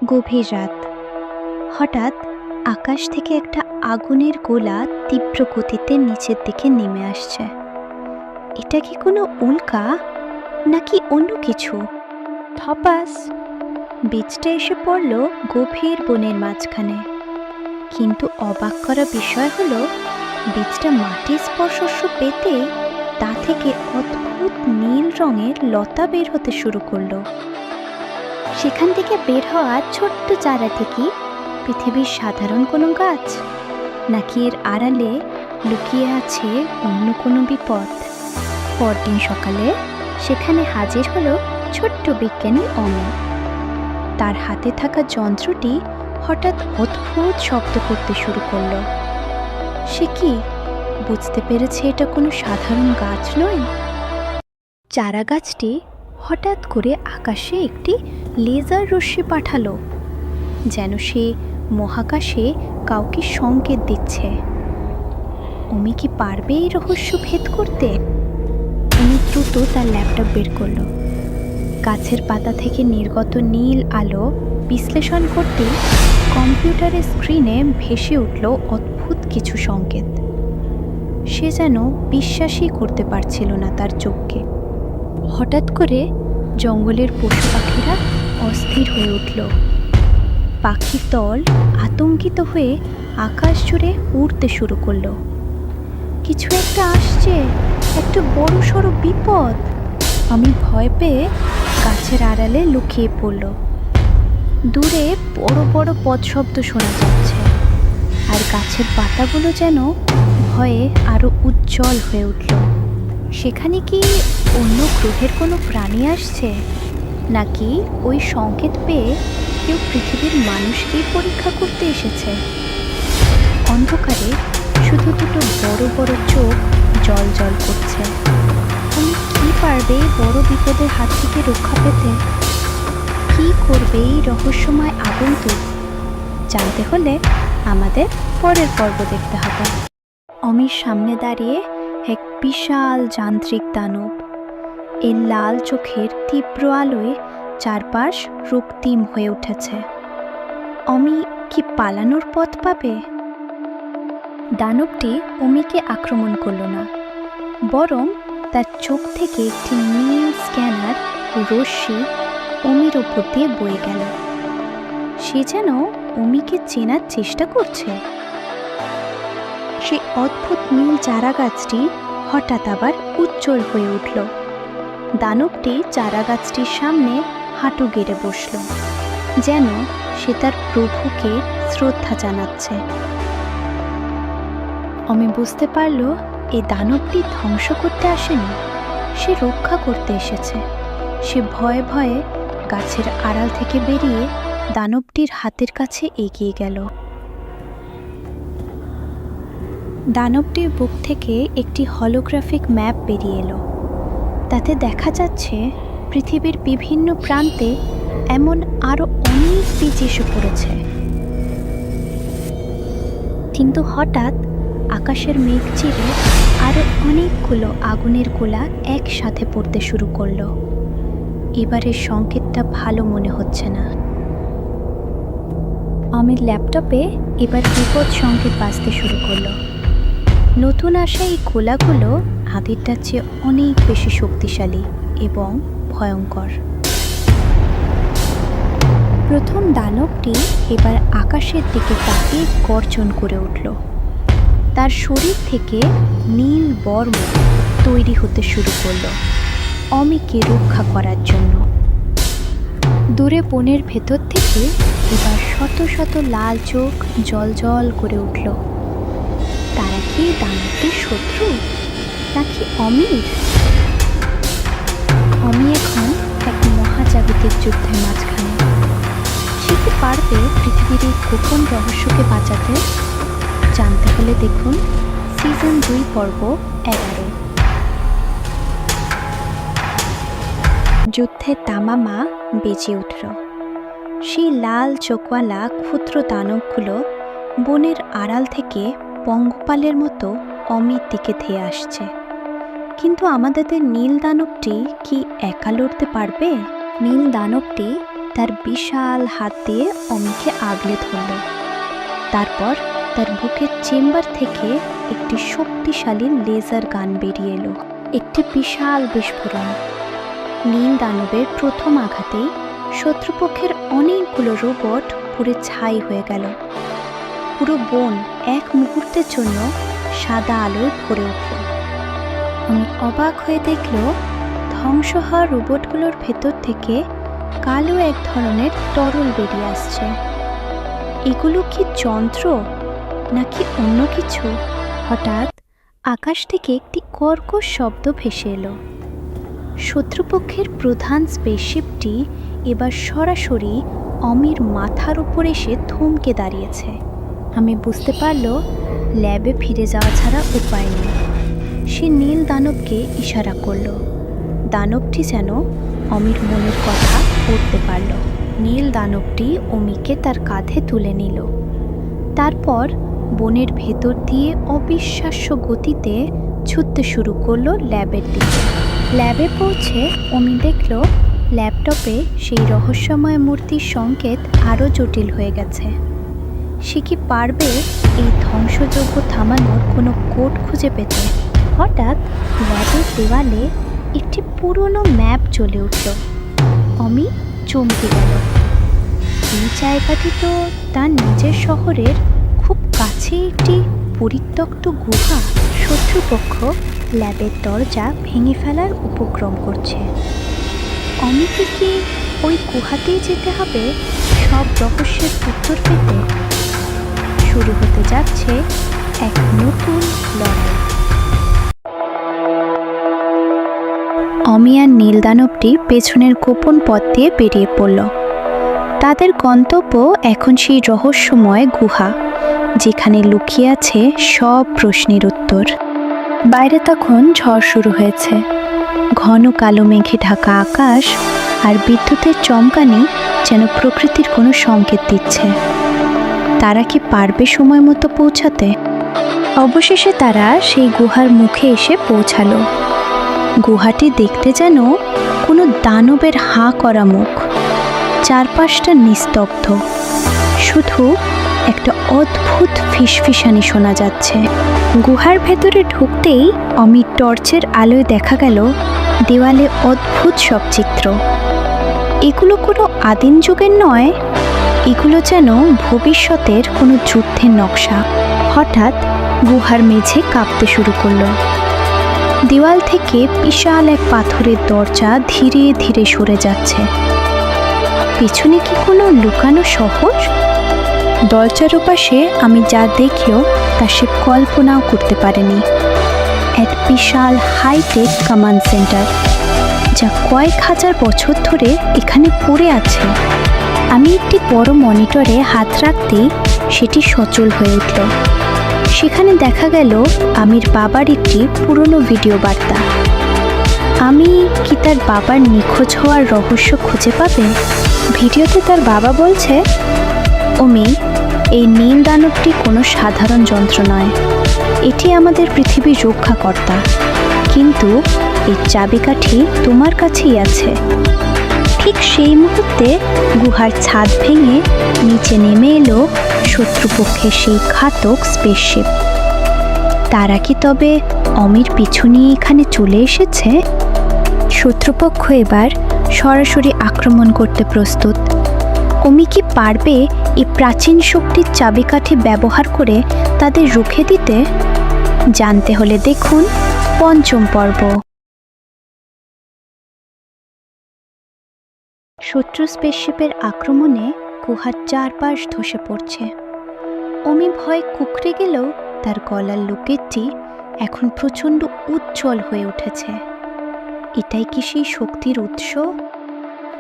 গভীর রাত। হঠাৎ আকাশ থেকে একটা আগুনের গোলা তীব্র গতিতে নিচের দিকে নেমে আসছে। এটা কি কোনো উল্কা নাকি অন্য কিছু? ধপাস! বীজটা এসে পড়ল গভীর বনের মাঝখানে। কিন্তু অবাক করা বিষয় হলো, বীজটা মাটির স্পর্শ পেতে তা থেকে অদ্ভুত নীল রঙের লতা বের হতে শুরু করলো। সেখান থেকে বের হওয়া ছোট্ট চারা থেকে পৃথিবীর সাধারণ কোনো গাছ, নাকি এর আড়ালে লুকিয়ে আছে অন্য কোনো বিপদ? পরদিন সকালে সেখানে হাজির হলো ছোট্ট বিজ্ঞানী অমি। তার হাতে থাকা যন্ত্রটি হঠাৎ অদ্ভুত শব্দ করতে শুরু করলো। সে কি বুঝতে পেরেছে এটা কোনো সাধারণ গাছ নয়। চারা গাছটি হঠাৎ করে আকাশে একটি লেজার রশ্মি পাঠালো, যেন সে মহাকাশে কাউকে সংকেত দিচ্ছে। অমি কি পারবে এই রহস্য ভেদ করতে? অমি দ্রুত তার ল্যাপটপ বের করলো। গাছের পাতা থেকে নির্গত নীল আলো বিশ্লেষণ করতে কম্পিউটারের স্ক্রিনে ভেসে উঠল অদ্ভুত কিছু সংকেত। সে যেন বিশ্বাসই করতে পারছিল না তার চোখকে। হঠাৎ করে জঙ্গলের পশু পাখিরা অস্থির হয়ে উঠল। পাখির দল আতঙ্কিত হয়ে আকাশ জুড়ে উড়তে শুরু করলো। কিছু একটা আসছে, একটা বড় সড়ো বিপদ। আমি ভয় পেয়ে গাছের আড়ালে লুকিয়ে পড়ল। দূরে বড় বড় পদশব্দ শোনা যাচ্ছে, আর গাছের পাতাগুলো যেন ভয়ে আরো উজ্জ্বল হয়ে উঠল। সেখানে কি অন্য গ্রহের কোনো প্রাণী আসছে, নাকি ওই সংকেত পেয়ে কেউ পৃথিবীর মানুষকেই পরীক্ষা করতে এসেছে? অন্ধকারে শুধু দুটো বড় বড় চোখ জল জল করছে। তুমি কি পারবে বড় বিপদের হাত থেকে রক্ষা পেতে? কি করবে এই রহস্যময় আগন্তুক? জানতে হলে আমাদের পরের পর্ব দেখতে হবে। অমির সামনে দাঁড়িয়ে এক বিশাল যান্ত্রিক দানব। এর লাল চোখের তীব্র আলোয় চারপাশ রক্তিম হয়ে উঠেছে। অমি কি পালানোর পথ পাবে? দানবটি অমিকে আক্রমণ করল না, বরং তার চোখ থেকে একটি নীল স্ক্যানার রশ্মি অমির ওপর দিয়ে বয়ে গেল। সে যেন অমিকে চেনার চেষ্টা করছে। সেই অদ্ভুত নীল চারা গাছটি হঠাৎ আবার উজ্জ্বল হয়ে উঠল। দানবটি চারা গাছটির সামনে হাঁটু গেড়ে বসল, যেন সে তার প্রভুকে শ্রদ্ধা জানাচ্ছে। অমি বুঝতে পারল এই দানবটি ধ্বংস করতে আসেনি, সে রক্ষা করতে এসেছে। সে ভয়ে ভয়ে গাছের আড়াল থেকে বেরিয়ে দানবটির হাতের কাছে এগিয়ে গেল। দানবটির বুক থেকে একটি হলোগ্রাফিক ম্যাপ বেরিয়ে এলো। তাতে দেখা যাচ্ছে পৃথিবীর বিভিন্ন প্রান্তে এমন আরও অনেক বীজ এসে পড়েছে। কিন্তু হঠাৎ আকাশের মেঘ চিরে আরও অনেকগুলো আগুনের গোলা একসাথে পড়তে শুরু করলো। এবারের সংকেতটা ভালো মনে হচ্ছে না। আমির ল্যাপটপে এবার বিপদ সংকেত বাজতে শুরু করলো। নতুন আসা এই গোলাগুলো আগেরটার চেয়ে অনেক বেশি শক্তিশালী এবং ভয়ঙ্কর। প্রথম দানবটি এবার আকাশের দিকে তাকিয়ে গর্জন করে উঠল। তার শরীর থেকে নীল বর্ম তৈরি হতে শুরু করলো অমিকে রক্ষা করার জন্য। দূরে বনের ভেতর থেকে এবার শত শত লাল চোখ জল জল করে উঠল। তারা কি দানবটির শত্রু, নাকি অমির? অমি এখন এক মহাজাগতিক যুদ্ধের মাঝখানে। সে কি পারবে পৃথিবীর এই গোপন রহস্যকে বাঁচাতে? জানতে হলে দেখুন সিজন 2 পর্ব 11। যুদ্ধের তামামা বেজে উঠল। সেই লাল চোখওয়ালা ক্ষুদ্র দানবগুলো বনের আড়াল থেকে পঙ্গপালের মতো অমির দিকে ধেয়ে আসছে। কিন্তু আমাদের নীল দানবটি কি একা লড়তে পারবে? নীল দানবটি তার বিশাল হাত দিয়ে অমিকে আগলে ধরল। তারপর তার বুকের চেম্বার থেকে একটি শক্তিশালী লেজার গান বেরিয়ে এলো। একটি বিশাল বিস্ফোরণ। নীল দানবের প্রথম আঘাতেই শত্রুপক্ষের অনেকগুলো রোবট পুড়ে ছাই হয়ে গেল। পুরো বন এক মুহূর্তের জন্য সাদা আলোয় ভরে উঠল। আমি অবাক হয়ে দেখল ধ্বংস হওয়া রোবটগুলোর ভেতর থেকে কালো এক ধরনের তরল বেরিয়ে আসছে। এগুলো কি যন্ত্র নাকি অন্য কিছু? হঠাৎ আকাশ থেকে একটি কর্কশ শব্দ ভেসে এলো। শত্রুপক্ষের প্রধান স্পেসশিপটি এবার সরাসরি অমির মাথার উপর এসে থমকে দাঁড়িয়েছে। আমি বুঝতে পারল ল্যাবে ফিরে যাওয়া ছাড়া উপায় নেই। সে নীল দানবকে ইশারা করল। দানবটি যেন অমির মনের কথা পড়তে পারল। নীল দানবটি অমিকে তার কাঁধে তুলে নিল। তারপর বনের ভেতর দিয়ে অবিশ্বাস্য গতিতে ছুটতে শুরু করলো ল্যাবের দিকে। ল্যাবে পৌঁছে অমি দেখল ল্যাপটপে সেই রহস্যময় মূর্তির সংকেত আরও জটিল হয়ে গেছে। সে কি পারবে এই ধ্বংসযজ্ঞ থামানোর কোনো কোড খুঁজে পেতে? হঠাৎ ল্যাবের দেওয়ালে একটি পুরনো ম্যাপ জ্বলে উঠল। অমি চমকে গেল। এই জায়গাটি তো তার নিজের শহরের খুব কাছে একটি পরিত্যক্ত গুহা। শত্রুপক্ষ ল্যাবের দরজা ভেঙে ফেলার উপক্রম করছে। অমিকে কি ওই গুহাতেই যেতে হবে সব রহস্যের উত্তর পেতে? শুরু হতে যাচ্ছে এক নতুন লড়াই। অমি আর নীল দানবটি পেছনের গোপন পথ দিয়ে বেরিয়ে পড়ল। তাদের গন্তব্য এখন সেই রহস্যময় গুহা, যেখানে লুকিয়ে আছে সব প্রশ্নের উত্তর। বাইরে তখন ঝড় শুরু হয়েছে। ঘন কালো মেঘে ঢাকা আকাশ আর বিদ্যুতের চমকানি যেন প্রকৃতির কোনো সংকেত দিচ্ছে। তারা কি পারবে সময় মতো পৌঁছাতে? অবশেষে তারা সেই গুহার মুখে এসে পৌঁছালো। গুহাটি দেখতে যেন কোনো দানবের হাঁ করা মুখ। চারপাশটা নিস্তব্ধ, শুধু একটা অদ্ভুত ফিসফিসানি শোনা যাচ্ছে। গুহার ভেতরে ঢুকতেই অমির টর্চের আলোয় দেখা গেল দেওয়ালে অদ্ভুত সব চিত্র। এগুলো কোনো আদিম যুগের নয়, এগুলো যেন ভবিষ্যতের কোনো যুদ্ধের নকশা। হঠাৎ গুহার মেঝে কাঁপতে শুরু করলো। দেওয়াল থেকে বিশাল এক পাথরের দরজা ধীরে ধীরে সরে যাচ্ছে। পিছনে কি কোনো লুকানো শহর? দরজার ওপাশে আমি যা দেখল তা সে কল্পনাও করতে পারেনি। এক বিশাল হাইটেক কমান্ড সেন্টার, যা কয়েক হাজার বছর ধরে এখানে পড়ে আছে। আমি একটি বড় মনিটরে হাত রাখতেই সেটি সচল হয়ে উঠল। সেখানে দেখা গেল আমির বাবার একটি পুরনো ভিডিও বার্তা। আমি কি তার বাবার নিখোঁজ হওয়ার রহস্য খুঁজে পাবে? ভিডিওতে তার বাবা বলছে, অমি, এই নীল দানবটি কোনো সাধারণ যন্ত্র নয়, এটি আমাদের পৃথিবীর রক্ষাকর্তা, কিন্তু এই চাবিকাঠি তোমার কাছেই আছে। ঠিক সেই মুহূর্তে গুহার ছাদ ভেঙে নিচে নেমে এলো শত্রুপক্ষের সেই ঘাতক স্পেসশিপ। তারা কি তবে অমির পিছু নিয়ে এখানে চলে এসেছে? শত্রুপক্ষ এবার সরাসরি আক্রমণ করতে প্রস্তুত। অমি কি পারবে এই প্রাচীন শক্তির চাবিকাঠি ব্যবহার করে তাদের রুখে দিতে? জানতে হলে দেখুন পঞ্চম পর্ব। শত্রু স্পেসশিপের আক্রমণে গুহার চারপাশ ধসে পড়ছে। অমি ভয়ে কুঁকড়ে গেলেও তার গলার লকেটটি এখন প্রচণ্ড উজ্জ্বল হয়ে উঠেছে। এটাই কি সেই শক্তির উৎস?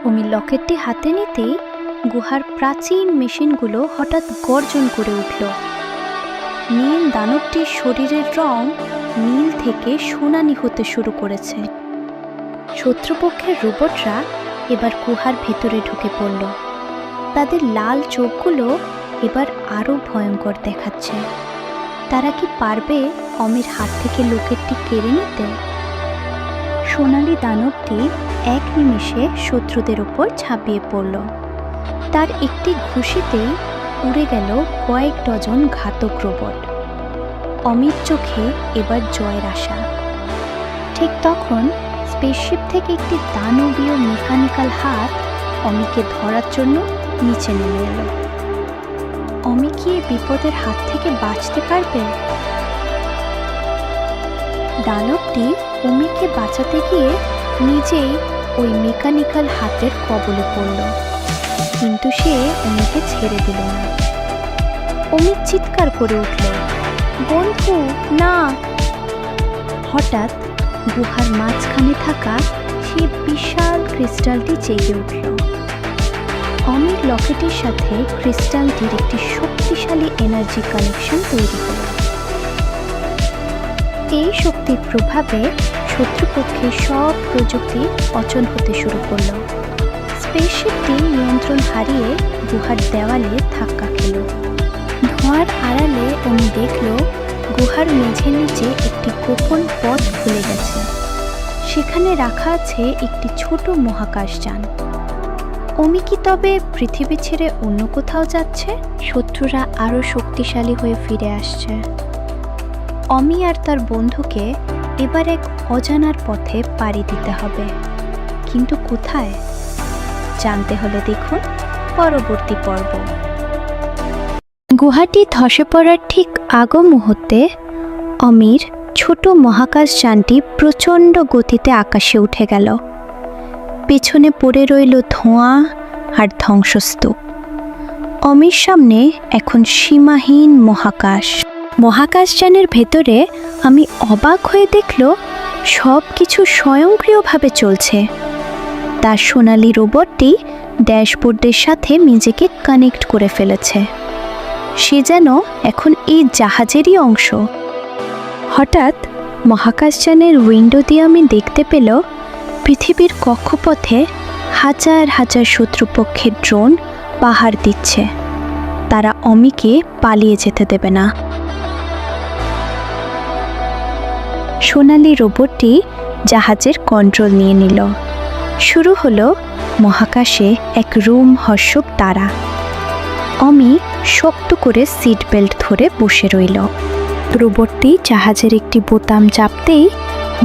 অমি লকেটটি হাতে নিতেই গুহার প্রাচীন মেশিনগুলো হঠাৎ গর্জন করে উঠল। নীল দানবটির শরীরের রং নীল থেকে সোনালি হতে শুরু করেছে। শত্রুপক্ষের রোবটরা এবার গুহার ভেতরে ঢুকে পড়ল। তাদের লাল চোখগুলো এবার আরও ভয়ঙ্কর দেখাচ্ছে। তারা কি পারবে অমির হাত থেকে লকেটটি কেড়ে নিতে? সোনালি দানবটি এক নিমেষে শত্রুদের উপর ঝাঁপিয়ে পড়ল। তার একটি ঘুষিতেই উড়ে গেল কয়েক ডজন ঘাতক রোবট। অমির চোখে এবার জয়ের আশা। ঠিক তখন স্পেসশিপ থেকে একটি দানবীয় মেকানিক্যাল হাত অমিকে ধরার জন্য নিচে নেমে এলো। অমি কি এই বিপদের হাত থেকে বাঁচতে পারবে? দানবটি অমিকে বাঁচাতে গিয়ে নিজেই ওই মেকানিক্যাল হাতের কবলে পড়ল, কিন্তু সে অমিকে ছেড়ে দিল না। অমি চিৎকার করে উঠল, বন্ধু না! হঠাৎ গুহার মাঝখানে থাকা সেই বিশাল ক্রিস্টালটি জেগে উঠল। অমির লকেটের সাথে ক্রিস্টালটির একটি শক্তিশালী এনার্জি কানেকশন তৈরি হল। এই শক্তির প্রভাবে শত্রুপক্ষের সব প্রযুক্তি অচল হতে শুরু করল। স্পেসশিপটি নিয়ন্ত্রণ হারিয়ে গুহার দেওয়ালে ধাক্কা খেল। ধোঁয়ার আড়ালে অমি দেখল গুহার মেঝের নিচে একটি গোপন পথ খুলে গেছে। সেখানে রাখা আছে একটি ছোট মহাকাশযান। অমি কি তবে পৃথিবী ছেড়ে অন্য কোথাও যাচ্ছে? শত্রুরা আরও শক্তিশালী হয়ে ফিরে আসছে। অমি আর তার বন্ধুকে এবার এক অজানার পথে পাড়ি দিতে হবে, কিন্তু কোথায় জানতে হলে দেখুন পরবর্তী পর্ব। গুহাটি ধসে পড়ার ঠিক আগ মুহূর্তে অমির ছোট মহাকাশযানটি প্রচণ্ড গতিতে আকাশে উঠে গেল। পেছনে পড়ে রইল ধোঁয়া আর ধ্বংসস্তূপ। অমির সামনে এখন সীমাহীন মহাকাশ। মহাকাশযানের ভেতরে আমি অবাক হয়ে দেখল সব কিছু স্বয়ংক্রিয়ভাবে চলছে। তার সোনালি রোবটটি ড্যাশবোর্ডের সাথে নিজেকে কানেক্ট করে ফেলেছে। সে যেন এখন এই জাহাজেরই অংশ। হঠাৎ মহাকাশযানের উইন্ডো দিয়ে আমি দেখতে পেল পৃথিবীর কক্ষপথে হাজার হাজার শত্রুপক্ষের ড্রোন পাহাড় দিচ্ছে। তারা অমিকে পালিয়ে যেতে দেবে না। সোনালি রোবটটি জাহাজের কন্ট্রোল নিয়ে নিল। শুরু হলো মহাকাশে এক রোমহর্ষক তারা। অমি শক্ত করে সিট বেল্ট ধরে বসে রইল। রোবটটি জাহাজের একটি বোতাম চাপতেই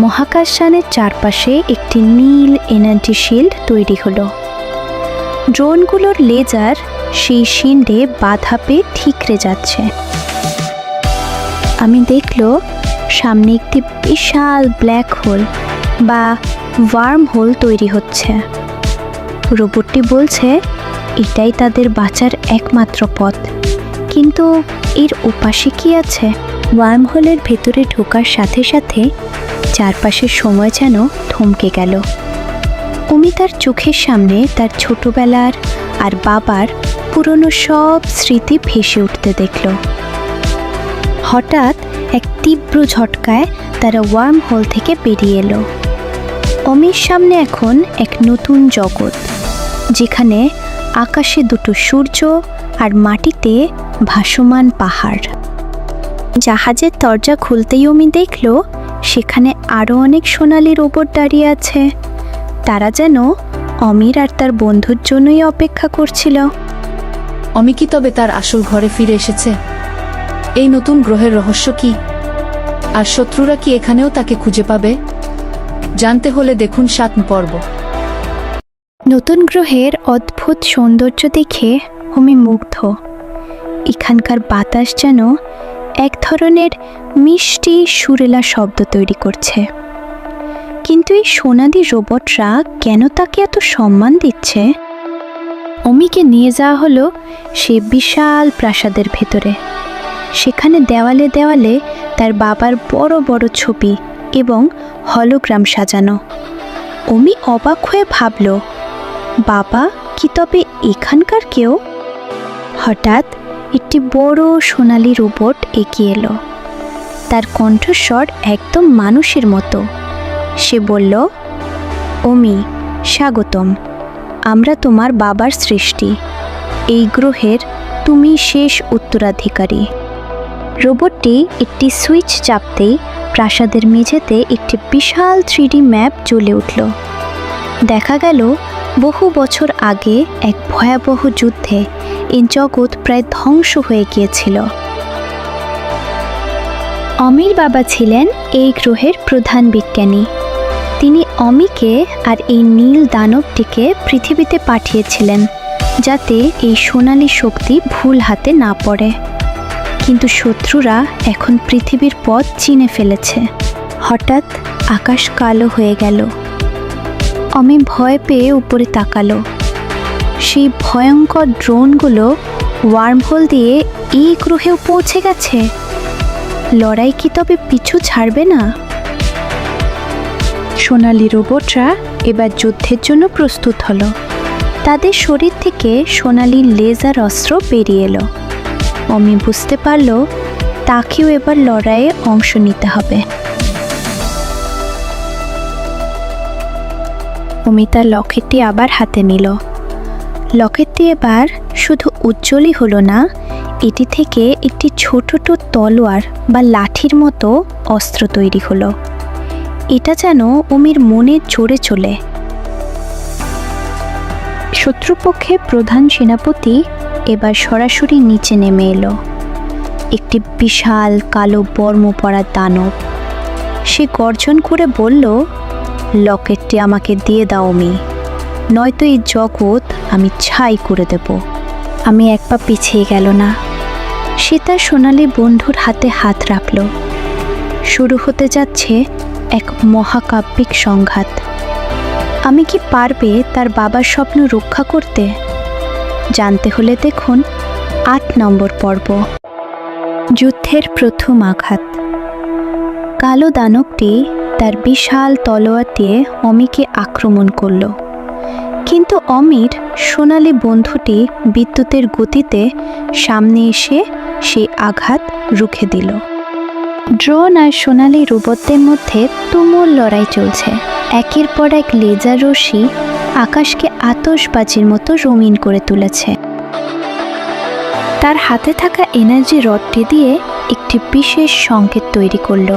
মহাকাশযানের চারপাশে একটি নীল এনার্জি শিল্ড তৈরি হলো। ড্রোনগুলোর লেজার সেই শিল্ডে বাধা পেয়ে ঠিকরে যাচ্ছে। আমি দেখল সামনে একটি বিশাল ব্ল্যাক হোল বা ওয়ার্ম হোল তৈরি হচ্ছে। রোবটটি বলছে এটাই তাদের বাঁচার একমাত্র পথ, কিন্তু এর ওপাশে কি আছে? ওয়ার্ম হোলের ভেতরে ঢোকার সাথে সাথে চারপাশের সময় যেন থমকে গেল। অমি তার চোখের সামনে তার ছোটবেলার আর বাবার পুরনো সব স্মৃতি ভেসে উঠতে দেখল। হঠাৎ এক তীব্র ঝটকায় তারা ওয়ার্ম হোল থেকে বেরিয়ে এলো। অমির সামনে এখন এক নতুন জগৎ, যেখানে আকাশে দুটো সূর্য আর মাটিতে ভাসমান পাহাড়। জাহাজের দরজা খুলতেই অমি দেখল সেখানে আরও অনেক সোনালি রোবট দাঁড়িয়ে আছে। তারা যেন অমির আর তার বন্ধুর জন্যই অপেক্ষা করছিল। অমি কি তবে তার আসল ঘরে ফিরে এসেছে? এই নতুন গ্রহের রহস্য কি? আর শত্রুরা কি এখানেও তাকে খুঁজে পাবে? জানতে হলে দেখুন 7 পর্ব। নতুন গ্রহের অদ্ভুত সৌন্দর্য দেখে অমি মুগ্ধ। এখানকার বাতাস যেন এক ধরনের মিষ্টি সুরেলা শব্দ তৈরি করছে। কিন্তু এই সোনালি রোবটরা কেন তাকে এত সম্মান দিচ্ছে? অমিকে নিয়ে যাওয়া হলো সে বিশাল প্রাসাদের ভেতরে। সেখানে দেওয়ালে দেওয়ালে তার বাবার বড় বড় ছবি এবং হলোগ্রাম সাজানো। অমি অবাক হয়ে ভাবল, বাবা কি তবে এখানকার কেউ? হঠাৎ একটি বড় সোনালি রোবট এগিয়ে এলো। তার কণ্ঠস্বর একদম মানুষের মতো। সে বলল, অমি, স্বাগতম। আমরা তোমার বাবার সৃষ্টি। এই গ্রহের তুমি শেষ উত্তরাধিকারী। রোবটটি একটি সুইচ চাপতেই প্রাসাদের মেঝেতে একটি বিশাল 3D ম্যাপ জ্বলে উঠল। দেখা গেল বহু বছর আগে এক ভয়াবহ যুদ্ধে এই জগৎ প্রায় ধ্বংস হয়ে গিয়েছিল। অমির বাবা ছিলেন এই গ্রহের প্রধান বিজ্ঞানী। তিনি অমিকে আর এই নীল দানবটিকে পৃথিবীতে পাঠিয়েছিলেন যাতে এই সোনালী শক্তি ভুল হাতে না পড়ে। কিন্তু শত্রুরা এখন পৃথিবীর পথ চিনে ফেলেছে। হঠাৎ আকাশ কালো হয়ে গেল। অমি ভয় পেয়ে উপরে তাকালো। সেই ভয়ঙ্কর ড্রোনগুলো ওয়ার্মহোল দিয়ে এই গ্রহেও পৌঁছে গেছে। লড়াই কি তবে পিছু ছাড়বে না? সোনালি রোবটরা এবার যুদ্ধের জন্য প্রস্তুত হলো। তাদের শরীর থেকে সোনালি লেজার অস্ত্র বেরিয়ে এলো। অমি বুঝতে পারল তাকেও এবার লড়াইয়ে অংশ নিতে হবে। অমি তার লকেটটি আবার হাতে নিল। লকেটটি এবার শুধু উজ্জ্বলই হলো না, এটি থেকে একটি ছোট তলোয়ার বা লাঠির মতো অস্ত্র তৈরি হলো। এটা যেন অমির মনের জোরে চলে। শত্রুপক্ষে প্রধান সেনাপতি এবার সরাসরি নিচে নেমে এলো। একটি বিশাল কালো বর্ম পরা দানব। সে গর্জন করে বলল, লকেটটি আমাকে দিয়ে দাও অমি, নয়তো এই জগৎ আমি ছাই করে দেব। আমি এক পা পিছিয়ে গেল না। সে তার সোনালি বন্ধুর হাতে হাত রাখল। শুরু হতে যাচ্ছে এক মহাকাব্যিক সংঘাত। আমি কি পারবে তার বাবার স্বপ্ন রক্ষা করতে? জানতে হলে দেখুন ৮ নম্বর পর্ব। যুদ্ধের প্রথম আঘাত। কালো দানবটি তার বিশাল তলোয়ার দিয়ে অমিকে আক্রমণ করল। কিন্তু অমির সোনালি বন্ধুটি বিদ্যুতের গতিতে সামনে এসে সেই আঘাত রুখে দিল। ড্রোন আর সোনালি রোবটদের মধ্যে তুমুল লড়াই চলছে। একের পর এক লেজার রশ্মি আকাশকে আতশবাজির মতো রঙিন করে তুলেছে। তার হাতে থাকা এনার্জি রডটি দিয়ে একটি বিশেষ সংকেত তৈরি করল।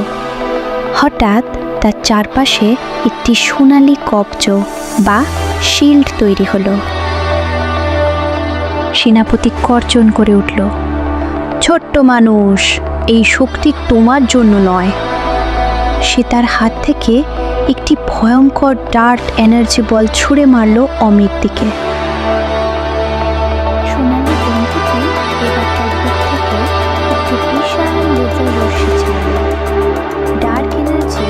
হঠাৎ তার চারপাশে একটি সোনালি কবচ বা শিল্ড তৈরি হলো। সেনাপতি গর্জন করে উঠল, ছোট্ট মানুষ, এই শক্তি তোমার জন্য নয়। সে তার হাত থেকে একটি ভয়ঙ্কর ডার্ট এনার্জি বল ছুঁড়ে মারল অমির দিকে। সোনালি বন্ধুটি এবার তার দিক থেকে একটি বিশাল লেজার রশ্মি ছাড়ল। ডার্ক এনার্জি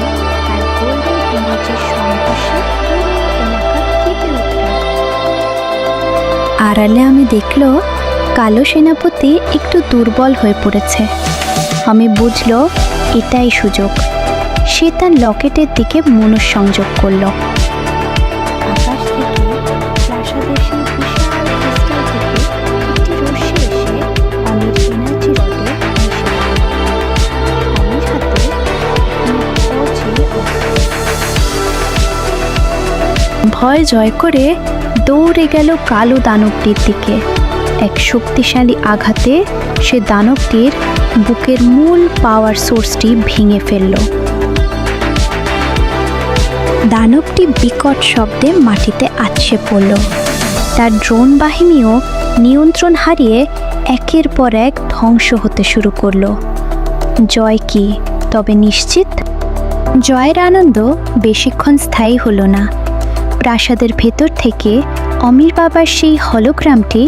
আর গোল্ডেন এনার্জির সংঘর্ষে পুরো এলাকা কেঁপে উঠল। আড়ালে আমি দেখল কালো সেনাপতি একটু দুর্বল হয়ে পড়েছে। আমি বুঝল এটাই সুযোগ। সে তার লকেটের দিকে মনঃসংযোগ করল। আকাশ থেকে প্রাসাদের সেই বিশাল ক্রিস্টাল থেকে একটি রশ্মি এসে অমির এনার্জি রডে মিশে গেল। অমির হাতে ভয় জয় করে দৌড়ে গেল কালো দানবটির দিকে। এক শক্তিশালী আঘাতে সে দানবটির বুকের মূল পাওয়ার সোর্সটি ভেঙে ফেলল। দানবটি বিকট শব্দে মাটিতে আছড়ে পড়ল। তার ড্রোন বাহিনীও নিয়ন্ত্রণ হারিয়ে একের পর এক ধ্বংস হতে শুরু করল। জয় কি তবে নিশ্চিত? জয়ের আনন্দ বেশিক্ষণ স্থায়ী হলো না। প্রাসাদের ভেতর থেকে অমির বাবার সেই হলোগ্রামটি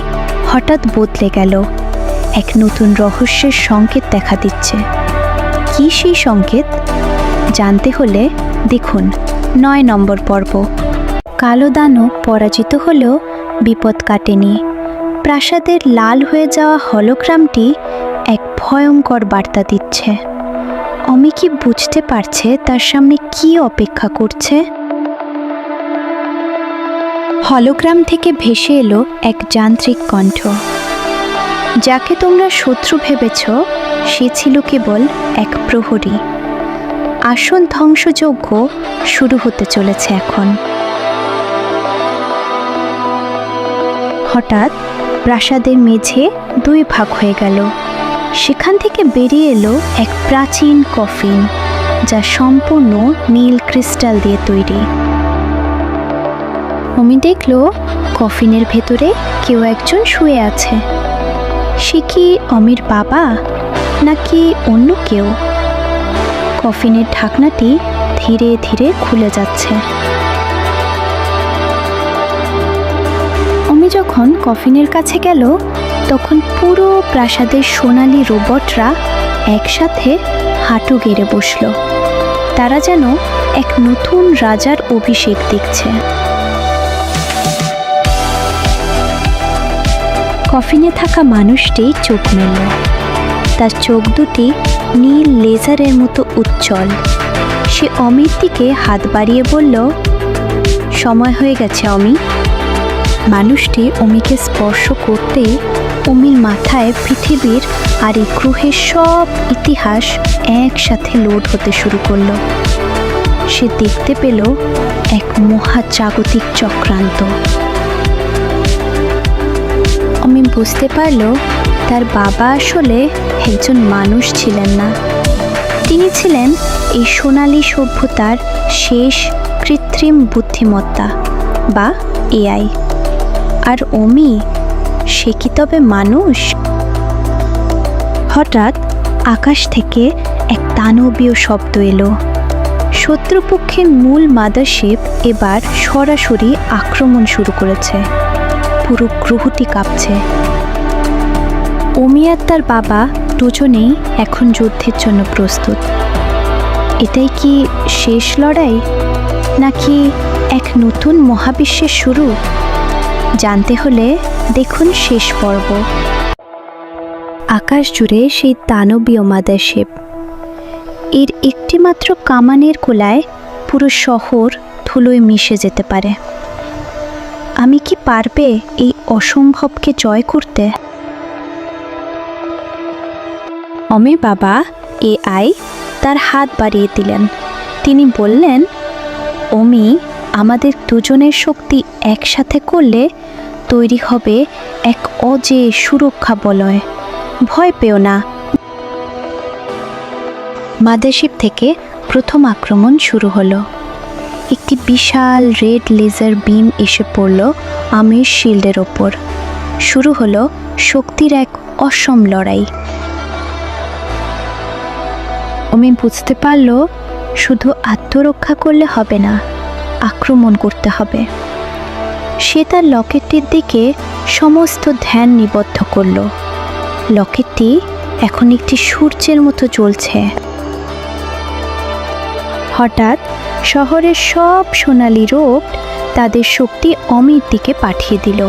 হঠাৎ বদলে গেল। এক নতুন রহস্যের সংকেত দেখা দিচ্ছে। কি সেই সংকেত? জানতে হলে দেখুন ৯ নম্বর পর্ব। কালো দানব পরাজিত হলেও বিপদ কাটেনি। প্রাসাদের লাল হয়ে যাওয়া হলোগ্রামটি এক ভয়ঙ্কর বার্তা দিচ্ছে। অমি কি বুঝতে পারছে তার সামনে কি অপেক্ষা করছে? হলোগ্রাম থেকে ভেসে এলো এক যান্ত্রিক কণ্ঠ। যাকে তোমরা শত্রু ভেবেছ সে ছিল কেবল এক প্রহরী। আসল ধ্বংসযজ্ঞ শুরু হতে চলেছে এখন। হঠাৎ প্রাসাদের মেঝে 2 ভাগ হয়ে গেল। সেখান থেকে বেরিয়ে এলো এক প্রাচীন কফিন, যা সম্পূর্ণ নীল ক্রিস্টাল দিয়ে তৈরি। অমি দেখলো কফিনের ভেতরে কেউ একজন শুয়ে আছে। সে কি অমির বাবা নাকি অন্য কেউ? কফিনের ঢাকনাটি ধীরে ধীরে খুলে যাচ্ছে। অমি যখন কফিনের কাছে গেল তখন পুরো প্রাসাদের সোনালি রোবটরা একসাথে হাঁটু গেড়ে বসল। তারা যেন এক নতুন রাজার অভিষেক দেখছে। কফিনে থাকা মানুষটি চোখ মেলল। তার চোখ দুটি নীল লেজারের মতো উজ্জ্বল। সে অমির দিকে হাত বাড়িয়ে বলল, সময় হয়ে গেছে অমি। মানুষটি অমিকে স্পর্শ করতেই অমির মাথায় পৃথিবীর আর এই গ্রহের সব ইতিহাস একসাথে লোড হতে শুরু করলো। সে দেখতে পেল এক মহাজাগতিক চক্রান্ত। অমি বুঝতে পারল তার বাবা আসলে একজন মানুষ ছিলেন না। তিনি ছিলেন এই সোনালী সভ্যতার শেষ কৃত্রিম বুদ্ধিমত্তা বা এআই। আর অমি, সে কি তবে মানুষ? হঠাৎ আকাশ থেকে এক দানবীয় শব্দ এলো। শত্রুপক্ষের মূল মাদারশিপ এবার সরাসরি আক্রমণ শুরু করেছে। পুরো গ্রহটি কাঁপছে। অমি আর তার বাবা দুজনেই এখন যুদ্ধের জন্য প্রস্তুত। এটাই কি শেষ লড়াই নাকি এক নতুন মহাবিশ্বের শুরু? জানতে হলে দেখুন শেষ পর্ব। আকাশ জুড়ে সেই দানবীয় মাদারশিপ। এর একটিমাত্র কামানের গোলায় পুরো শহর ধুলোয় মিশে যেতে পারে। আমি কি পারবে এই অসম্ভবকে জয় করতে? অমির বাবা এআই তার হাত বাড়িয়ে দিলেন। তিনি বললেন, অমি, আমাদের দুজনের শক্তি একসাথে করলে তৈরি হবে এক অজেয় সুরক্ষা বলয়। ভয় পেও না। মাদারশিপ থেকে প্রথম আক্রমণ শুরু হলো। একটি বিশাল রেড লেজার বিম এসে পড়ল আমির শিল্ডের ওপর। শুরু হলো শক্তির এক অসম লড়াই। অমি বুঝতে পারল শুধু আত্মরক্ষা করলে হবে না, আক্রমণ করতে হবে। সে তার লকেটটির দিকে সমস্ত ধ্যান নিবদ্ধ করল। লকেটটি এখন একটি সূর্যের মতো জ্বলছে। হঠাৎ শহরের সব সোনালী রোবট তাদের শক্তি অমির দিকে পাঠিয়ে দিল।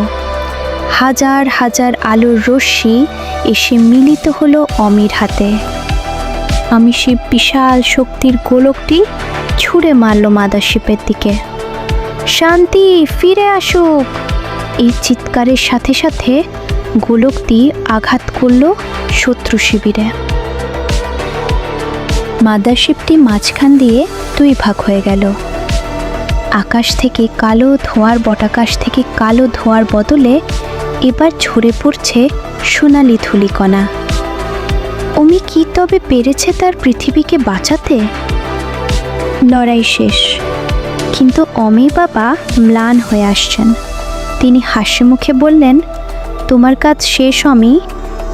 হাজার হাজার আলোর রশ্মি এসে মিলিত হলো অমির হাতে। আমি সেই বিশাল শক্তির গোলকটি ছুঁড়ে মারল মাদারশিপের দিকে। শান্তি ফিরে আসুক! এই চিৎকারের সাথে সাথে গোলকটি আঘাত করল শত্রু শিবিরে। মাদারশিপটি মাঝখান দিয়ে দুই ভাগ হয়ে গেল। আকাশ থেকে কালো ধোঁয়ার বটাকাশ থেকে কালো ধোঁয়ার বদলে এবার ঝরে পড়ছে সোনালি ধূলিকণা। অমি কি তবে পেরেছে তার পৃথিবীকে বাঁচাতে? লড়াই শেষ, কিন্তু অমির বাবা ম্লান হয়ে আসছেন। তিনি হাসি মুখে বললেন, তোমার কাজ শেষ অমি।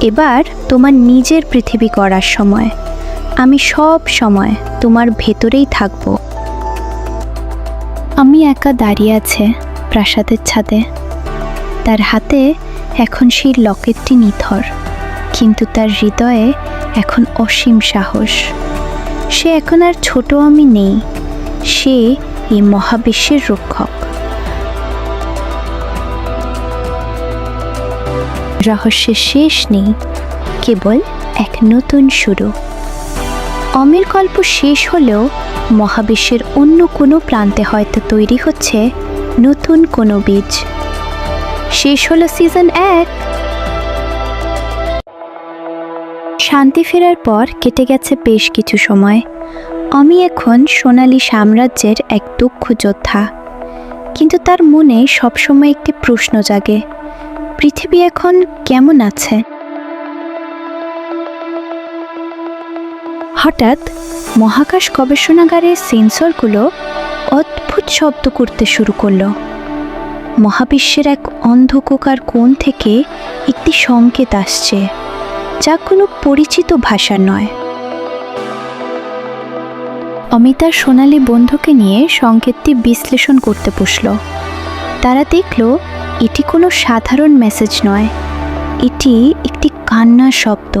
এবার তোমার নিজের পৃথিবী গড়ার সময়। আমি সব সময় তোমার ভেতরেই থাকব। আমি একা দাঁড়িয়ে আছে প্রাসাদের ছাদে। তার হাতে এখন সেই লকেটটি নিথর, কিন্তু তার হৃদয়ে এখন অসীম সাহস। সে এখন আর ছোট আমি নেই, সে এই মহাবিশ্বের রক্ষক। রহস্যের শেষ নেই, কেবল এক নতুন শুরু। অমির গল্প শেষ হলেও মহাবিশ্বের অন্য কোনো প্রান্তে হয়তো তৈরি হচ্ছে নতুন কোনো বীজ। শেষ হলো সিজন 1। শান্তি ফেরার পর কেটে গেছে বেশ কিছু সময়। অমি এখন সোনালী সাম্রাজ্যের এক দক্ষ যোদ্ধা, কিন্তু তার মনে সবসময় একটি প্রশ্ন জাগে, পৃথিবী এখন কেমন আছে? হঠাৎ মহাকাশ গবেষণাগারের সেন্সরগুলো অদ্ভুত শব্দ করতে শুরু করলো। মহাবিশ্বের এক অন্ধকার কোণ থেকে একটি সংকেত আসছে, যা কোনো পরিচিত ভাষা নয়। অমিতার সোনালী বন্ধুকে নিয়ে সংকেতটি বিশ্লেষণ করতে বসল। তারা দেখল এটি কোনো সাধারণ মেসেজ নয়, এটি একটি কান্নার শব্দ।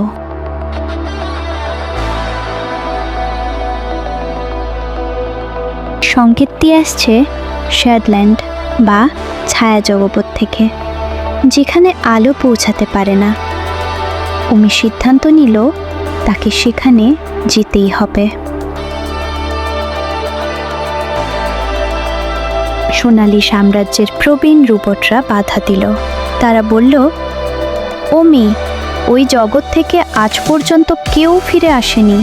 সংকেতটি আসছে শ্যাডল্যান্ড বা ছায়া জগৎ থেকে, যেখানে আলো পৌঁছাতে পারে না। অমি সিদ্ধান্ত নিল তাকে সেখানে যেতেই হবে। সোনালী সাম্রাজ্যের প্রবীণ রোবটরা বাধা দিল। তারা বলল, অমি, ওই জগৎ থেকে আজ পর্যন্ত কেউ ফিরে আসেনি।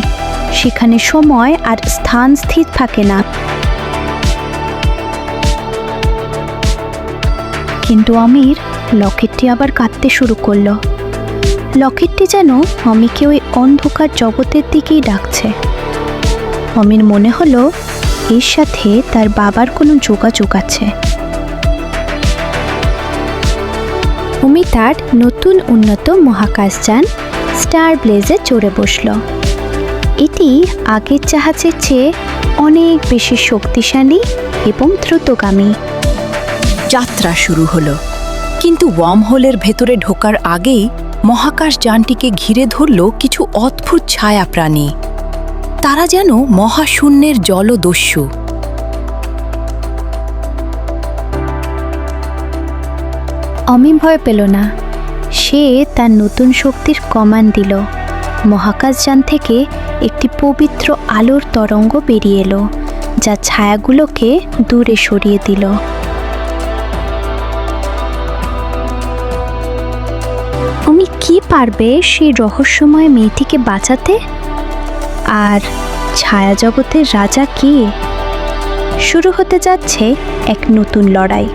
সেখানে সময় আর স্থান স্থির থাকে না। কিন্তু অমির লকেটটি আবার কাঁদতে শুরু করলো। লকেটটি যেন অমিকে ওই অন্ধকার জগতের দিকেই ডাকছে। অমির মনে হলো এর সাথে তার বাবার কোনো যোগাযোগ আছে। অমি তার নতুন উন্নত মহাকাশযান স্টার ব্লেজে চড়ে বসল। এটি আগের জাহাজের চেয়ে অনেক বেশি শক্তিশালী এবং দ্রুতগামী। যাত্রা শুরু হলো, কিন্তু ওয়ার্মহোলের ভেতরে ঢোকার আগেই মহাকাশযানটিকে ঘিরে ধরল কিছু অদ্ভুত ছায়া প্রাণী। তারা যেন মহাশূন্যের জলদস্যু। অমি ভয় পেল না। সে তার নতুন শক্তির কমান্ড দিল। মহাকাশযান থেকে একটি পবিত্র আলোর তরঙ্গ বেরিয়ে এলো, যা ছায়াগুলোকে দূরে সরিয়ে দিল। অমি কি পারবে সেই রহস্যময় মেয়েটিকে বাঁচাতে? আর ছায়া জগতের রাজা কে? শুরু হতে যাচ্ছে এক নতুন লড়াই।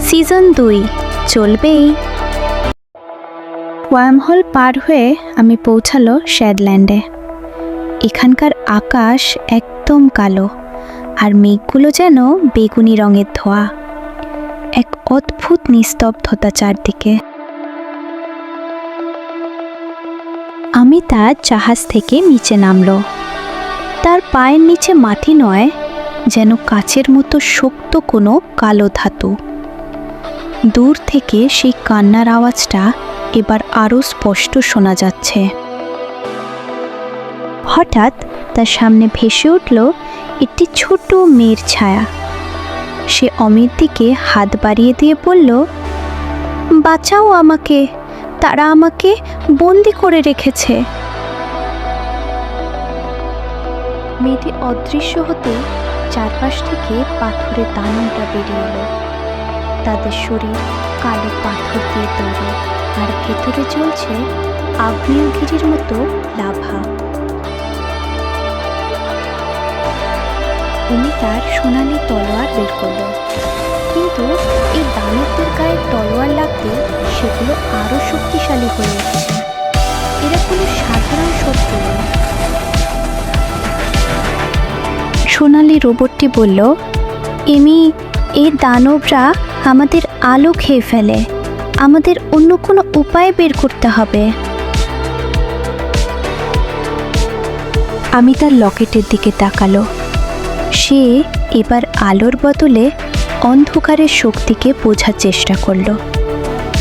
সিজন 2 চলবেই। ওয়ার্মহোল পার হয়ে আমি পৌঁছালো শ্যাডল্যান্ডে। এখানকার আকাশ একদম কালো, আর মেঘগুলো যেন বেগুনি রঙের ধোঁয়া। এক অদ্ভুত নিস্তব্ধতা চারদিকে। আমি তার জাহাজ থেকে নিচে নামলো। তার পায়ের নিচে মাটি নয়, যেন কাচের মতো শক্ত কোনো কালো ধাতু। দূর থেকে সেই কান্নার আওয়াজটা এবার আরও স্পষ্ট শোনা যাচ্ছে। হঠাৎ তার সামনে ভেসে উঠল একটি ছোট মেয়ের ছায়া। সে অমির দিকে হাত বাড়িয়ে দিয়ে বলল, বাঁচাও আমাকে, তারা আমাকে বন্দি করে রেখেছে। মেয়েটি অদৃশ্য হতে চারপাশ থেকে পাথরের দানবরা বেরিয়ে এলো। তাদের শরীর কালো পাথর দিয়ে তৈরি, আর ভেতরে চলছে আগ্নেয়গিরির মতো লাভা। উনি তার সোনালি তলোয়ার বের করল, কিন্তু এই দানবদের গায়ে তলোয়ার লাগতে সেগুলো আরও শক্তিশালী হয়ে উঠছে। এরা কোনো সাধারণ শত্রু নয়। সোনালি রোবটটি বলল, এই দানবরা আমাদের আলো খেয়ে ফেলে। আমাদের অন্য কোনো উপায় বের করতে হবে। আমি তার লকেটের দিকে তাকালো। সে এবার আলোর বদলে অন্ধকারের শক্তিকে বোঝার চেষ্টা করলো।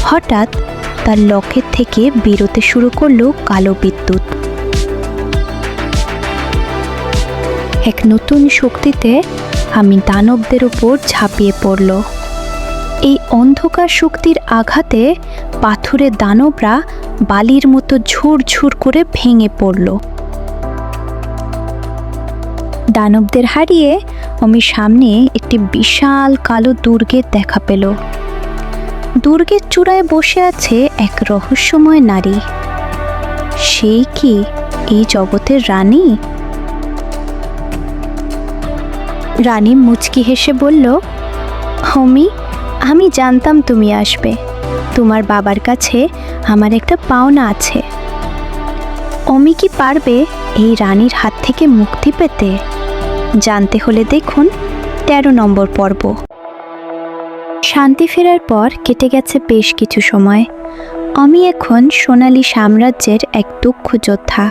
হঠাৎ তার লকেট থেকে বেরোতে শুরু করলো কালো বিদ্যুৎ। এক নতুন শক্তিতে আমি দানবদের উপর ঝাঁপিয়ে পড়ল। এই অন্ধকার শক্তির আঘাতে পাথরের দানবরা বালির মতো ঝুরঝুর করে ভেঙে পড়ল। দানবদের হারিয়ে আমি সামনে একটি বিশাল কালো দুর্গের দেখা পেল। দুর্গের চূড়ায় বসে আছে এক রহস্যময় নারী। সেই কি এই জগতের রানী? রানী মুচকি হেসে বলল, আমি জানতাম তুমি আসবে। তোমার বাবার কাছে আমার একটা পাওনা আছে। অমি কি পারবে এই রানীর হাত থেকে মুক্তি পেতে? জানতে হলে দেখুন 13 নম্বর পর্ব। শান্তি ফেরার পর কেটে গেছে বেশ কিছু সময়। অমি এখন সোনালী সাম্রাজ্যের এক দক্ষ যোদ্ধা,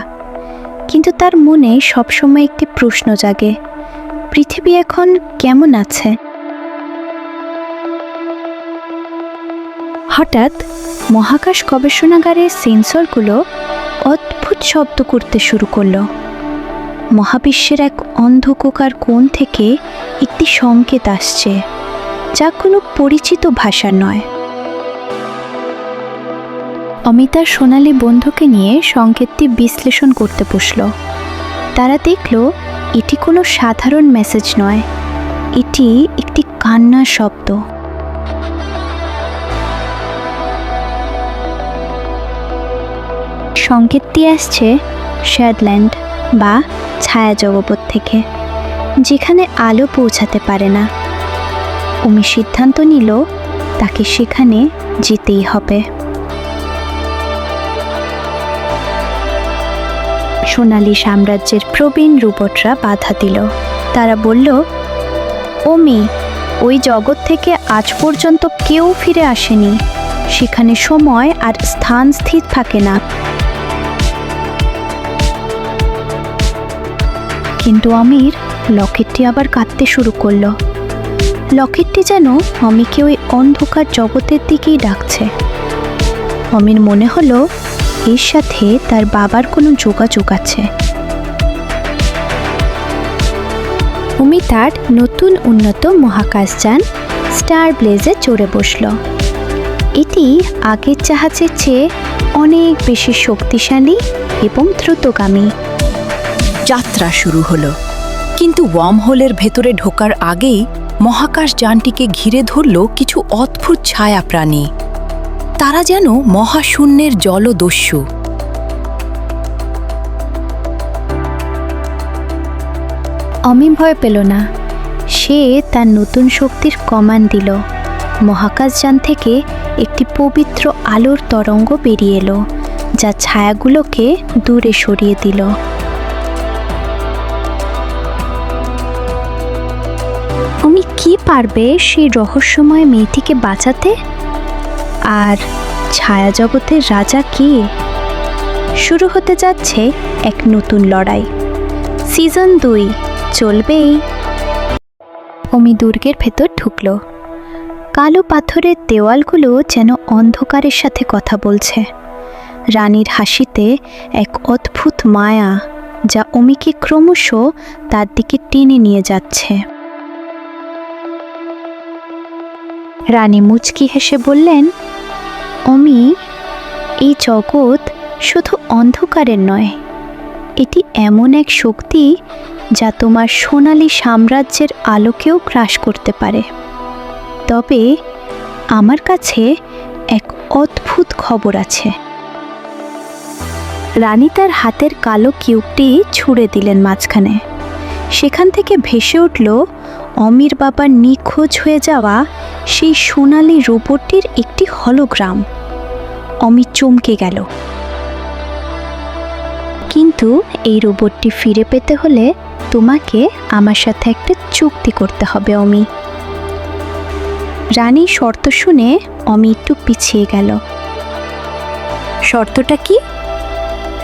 কিন্তু তার মনে সবসময় একটি প্রশ্ন জাগে, পৃথিবী এখন কেমন আছে? হঠাৎ মহাকাশ গবেষণাগারের সেন্সরগুলো অদ্ভুত শব্দ করতে শুরু করলো। মহাবিশ্বের এক অন্ধকার কোণ থেকে একটি সংকেত আসছে, যা কোনো পরিচিত ভাষা নয়। অমিতার সোনালী বন্ধুকে নিয়ে সংকেতটি বিশ্লেষণ করতে বসল। তারা দেখল এটি কোনো সাধারণ মেসেজ নয়, এটি একটি কান্নার শব্দ। সংকেতটি আসছে শ্যাডল্যান্ড বা ছায়া জগৎ থেকে, যেখানে আলো পৌঁছাতে পারে না। অমি সিদ্ধান্ত নিল তাকে সেখানে যেতেই হবে। সোনালী সাম্রাজ্যের প্রবীণ রোবটরা বাধা দিল। তারা বলল, অমি, ওই জগৎ থেকে আজ পর্যন্ত কেউ ফিরে আসেনি, সেখানে সময় আর স্থান স্থির থাকে না। কিন্তু অমির লকেটটি আবার কাঁদতে শুরু করলো। লকেটটি যেন অমিকে ওই অন্ধকার জগতের দিকেই ডাকছে। অমির মনে হলো এর সাথে তার বাবার কোনো যোগাযোগ আছে। অমি তার নতুন উন্নত মহাকাশযান স্টার ব্লেজে চড়ে বসল। এটি আগের জাহাজের চেয়ে অনেক বেশি শক্তিশালী এবং দ্রুতগামী। যাত্রা শুরু হলো, কিন্তু ওয়ার্মহোলের ভেতরে ঢোকার আগেই মহাকাশ যানটিকে ঘিরে ধরল কিছু অদ্ভুত ছায়া প্রাণী। তারা যেন মহাশূন্যের জলদস্যু। অমি ভয় পেল না। সে তার নতুন শক্তির কমান্ড দিল। মহাকাশযান থেকে একটি পবিত্র আলোর তরঙ্গ বেরিয়ে এলো, যা ছায়াগুলোকে দূরে সরিয়ে দিল। অমি কি পারবে সেই রহস্যময় মেয়েটিকে বাঁচাতে? আর ছায়া জগতের রাজা কে? শুরু হতে যাচ্ছে এক নতুন লড়াই। সিজন 2 চলবেই। অমি দুর্গের ভেতর ঢুকল। কালো পাথরের দেওয়ালগুলো যেন অন্ধকারের সাথে কথা বলছে। রানীর হাসিতে এক অদ্ভুত মায়া, যা অমিকে ক্রমশ তার দিকে টেনে নিয়ে যাচ্ছে। রানী মুচকি হেসে বললেন, অমি, এই জগৎ শুধু অন্ধকারের নয়, এটি এমন এক শক্তি যা তোমার সোনালী সাম্রাজ্যের আলোকেও গ্রাস করতে পারে। তবে আমার কাছে এক অদ্ভুত খবর আছে। রানী তার হাতের কালো কিউবটি ছুঁড়ে দিলেন মাঝখানে। সেখান থেকে ভেসে উঠল অমির বাবার নিখোঁজ হয়ে যাওয়া সেই সোনালী রোবটটির একটি হলোগ্রাম। অমি চমকে গেল। কিন্তু এই রোবটটি ফিরে পেতে হলে তোমাকে আমার সাথে একটা চুক্তি করতে হবে, অমি। রানী শর্ত শুনে অমি একটু পিছিয়ে গেল। শর্তটা কি?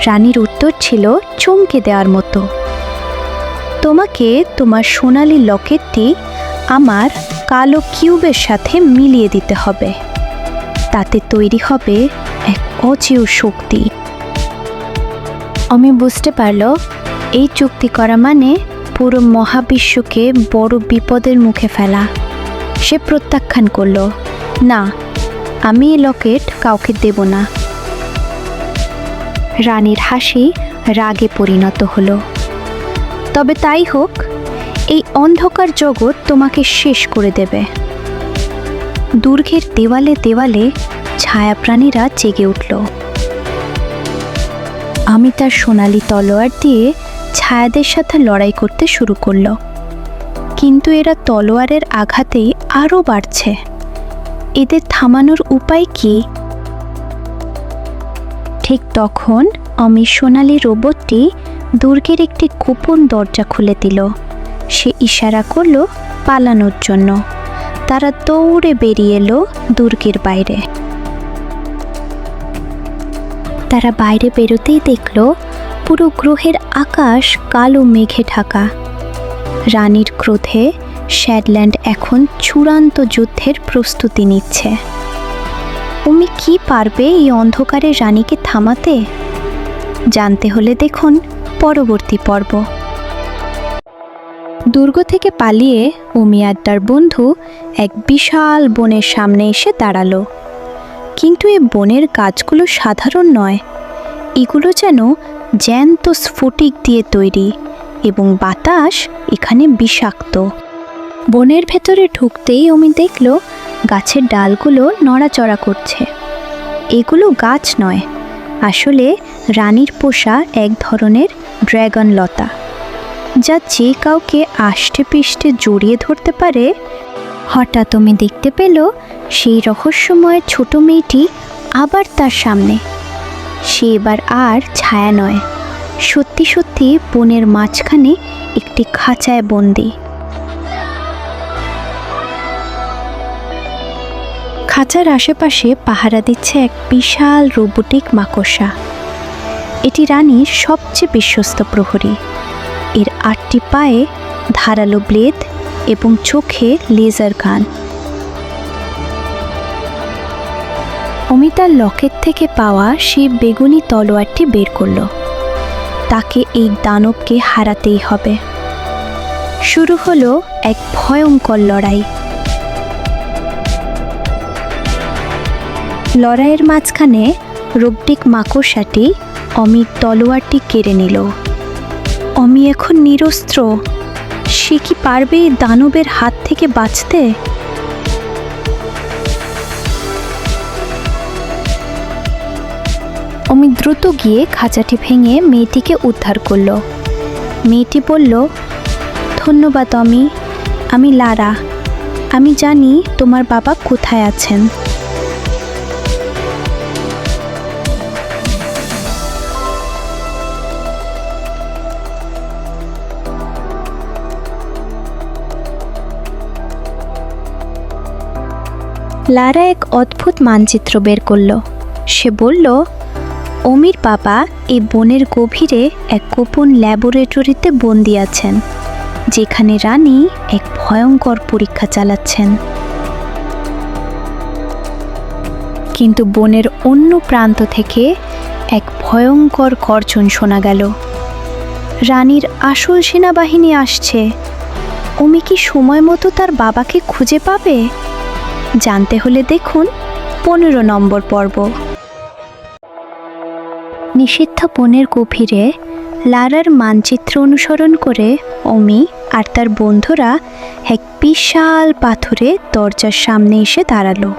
রানীর উত্তর ছিল চমকে দেওয়ার মতো। তোমাকে তোমার সোনালী লকেটটি আমার কালো কিউবের সাথে মিলিয়ে দিতে হবে। তাতে তৈরি হবে এক অজেয় শক্তি। অমি বুঝতে পারল এই চুক্তি করা মানে পুরো মহাবিশ্বকে বড় বিপদের মুখে ফেলা। সে প্রত্যাখ্যান করল, না, আমি এই লকেট কাউকে দেব না। রানীর হাসি রাগে পরিণত হলো। তবে তাই হোক, এই অন্ধকার জগৎ তোমাকে শেষ করে দেবে। দুর্গের দেওয়ালে দেওয়ালে ছায়াপ্রাণীরা জেগে উঠল। আমি তার সোনালী তলোয়ার দিয়ে ছায়াদের সাথে লড়াই করতে শুরু করল। কিন্তু এরা তলোয়ারের আঘাতেই আরও বাড়ছে। এদের থামানোর উপায় কি? ঠিক তখন অমি সোনালী রোবটটি দুর্গের একটি গোপন দরজা খুলে দিল। সে ইশারা করল পালানোর জন্য। তারা দৌড়ে বেরিয়ে এলো দুর্গের বাইরে। তারা বাইরে বেরোতেই দেখল পুরো গ্রহের আকাশ কালো মেঘে ঢাকা। রানীর ক্রোধে শ্যাডল্যান্ড এখন চূড়ান্ত যুদ্ধের প্রস্তুতি নিচ্ছে। উমি কি পারবে এই অন্ধকারে রানীকে থামাতে? জানতে হলে দেখুন পরবর্তী পর্ব। দুর্গ থেকে পালিয়ে উমি আর তার বন্ধু এক বিশাল বনের সামনে এসে দাঁড়ালো। কিন্তু এই বনের গাছগুলো সাধারণ নয়, এগুলো যেন জ্যান্ত স্ফটিক দিয়ে তৈরি এবং বাতাস এখানে বিষাক্ত। বনের ভেতরে ঢুকতেই উমি দেখল গাছের ডালগুলো নড়াচড়া করছে। এগুলো গাছ নয়, আসলে রানীর পোষা এক ধরনের ড্র্যাগন লতা, যা যে কাউকে আষ্টে পিষ্টে জড়িয়ে ধরতে পারে। হঠাৎ উমি দেখতে পেল সেই রহস্যময় ছোট মেয়েটি আবার তার সামনে। সে এবার আর ছায়া নয়, সত্যি সত্যি বনের মাঝখানে একটি খাঁচায় বন্দি। খাঁচার আশেপাশে পাহারা দিচ্ছে এক বিশাল রোবোটিক মাকড়সা। এটি রানীর সবচেয়ে বিশ্বস্ত প্রহরী। এর 8টি পায়ে ধারালো ব্লেড এবং চোখে লেজার গান। অমিতার লকেট থেকে পাওয়া সেই বেগুনি তলোয়ারটি বের করল। তাকে এই দানবকে হারাতেই হবে। শুরু হলো এক ভয়ঙ্কর লড়াই। লড়াইয়ের মাঝখানে রোবটিক মাকড়সাটি অমির তলোয়ারটি কেড়ে নিল। অমি এখন নিরস্ত্র। সে কি পারবে এই দানবের হাত থেকে বাঁচতে? অমি দ্রুত গিয়ে খাঁচাটি ভেঙে মেয়েটিকে উদ্ধার করল। মেয়েটি বলল, ধন্যবাদ অমি, আমি লারা। আমি জানি তোমার বাবা কোথায় আছেন। লারা এক অদ্ভুত মানচিত্র বের করল। সে বলল, অমির বাবা এই বনের গভীরে এক গোপন ল্যাবরেটরিতে বন্দি আছেন, যেখানে রানী এক ভয়ঙ্কর পরীক্ষা চালাচ্ছেন। কিন্তু বনের অন্য প্রান্ত থেকে এক ভয়ঙ্কর গর্জন শোনা গেল। রানীর আসল সেনাবাহিনী আসছে। অমি কি সময় মতো তার বাবাকে খুঁজে পাবে? জানতে হলে দেখুন 15 নম্বর পর্ব। নিষিদ্ধ বনের গভীরে লারার মানচিত্র অনুসরণ করে অমি আর তার বন্ধুরা এক বিশাল পাথরের দরজার সামনে এসে দাঁড়ালো।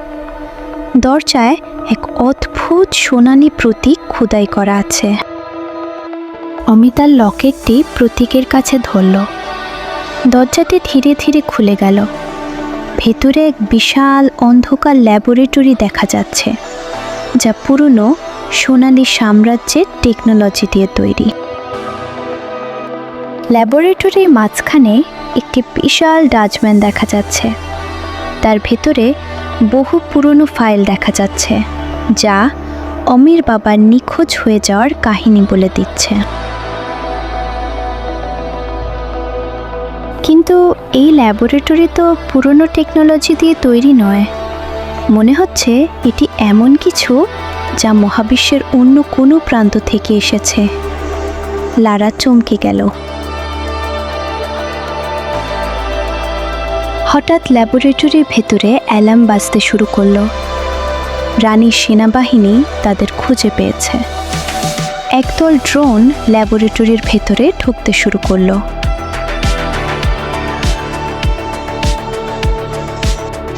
দরজায় এক অদ্ভুত সোনালী প্রতীক খোদাই করা আছে। অমি তার লকেটটি প্রতীকের কাছে ধরল। দরজাটি ধীরে ধীরে খুলে গেল। ভেতরে এক বিশাল অন্ধকার ল্যাবরেটরি দেখা যাচ্ছে, যা পুরনো সোনালী সাম্রাজ্যের টেকনোলজি দিয়ে তৈরি। ল্যাবরেটরির মাঝখানে একটি বিশাল ডাস্টবিন দেখা যাচ্ছে। তার ভেতরে বহু পুরনো ফাইল দেখা যাচ্ছে, যা অমির বাবার নিখোঁজ হয়ে যাওয়ার কাহিনী বলে দিচ্ছে। কিন্তু এই ল্যাবরেটরি তো পুরনো টেকনোলজি দিয়ে তৈরি নয়। মনে হচ্ছে এটি এমন কিছু যা মহাবিশ্বের অন্য কোনো প্রান্ত থেকে এসেছে। লারা চমকে গেল। হঠাৎ ল্যাবরেটরির ভেতরে অ্যালার্ম বাজতে শুরু করলো। রানীর সেনাবাহিনী তাদের খুঁজে পেয়েছে। একদল ড্রোন ল্যাবরেটরির ভেতরে ঢুকতে শুরু করলো।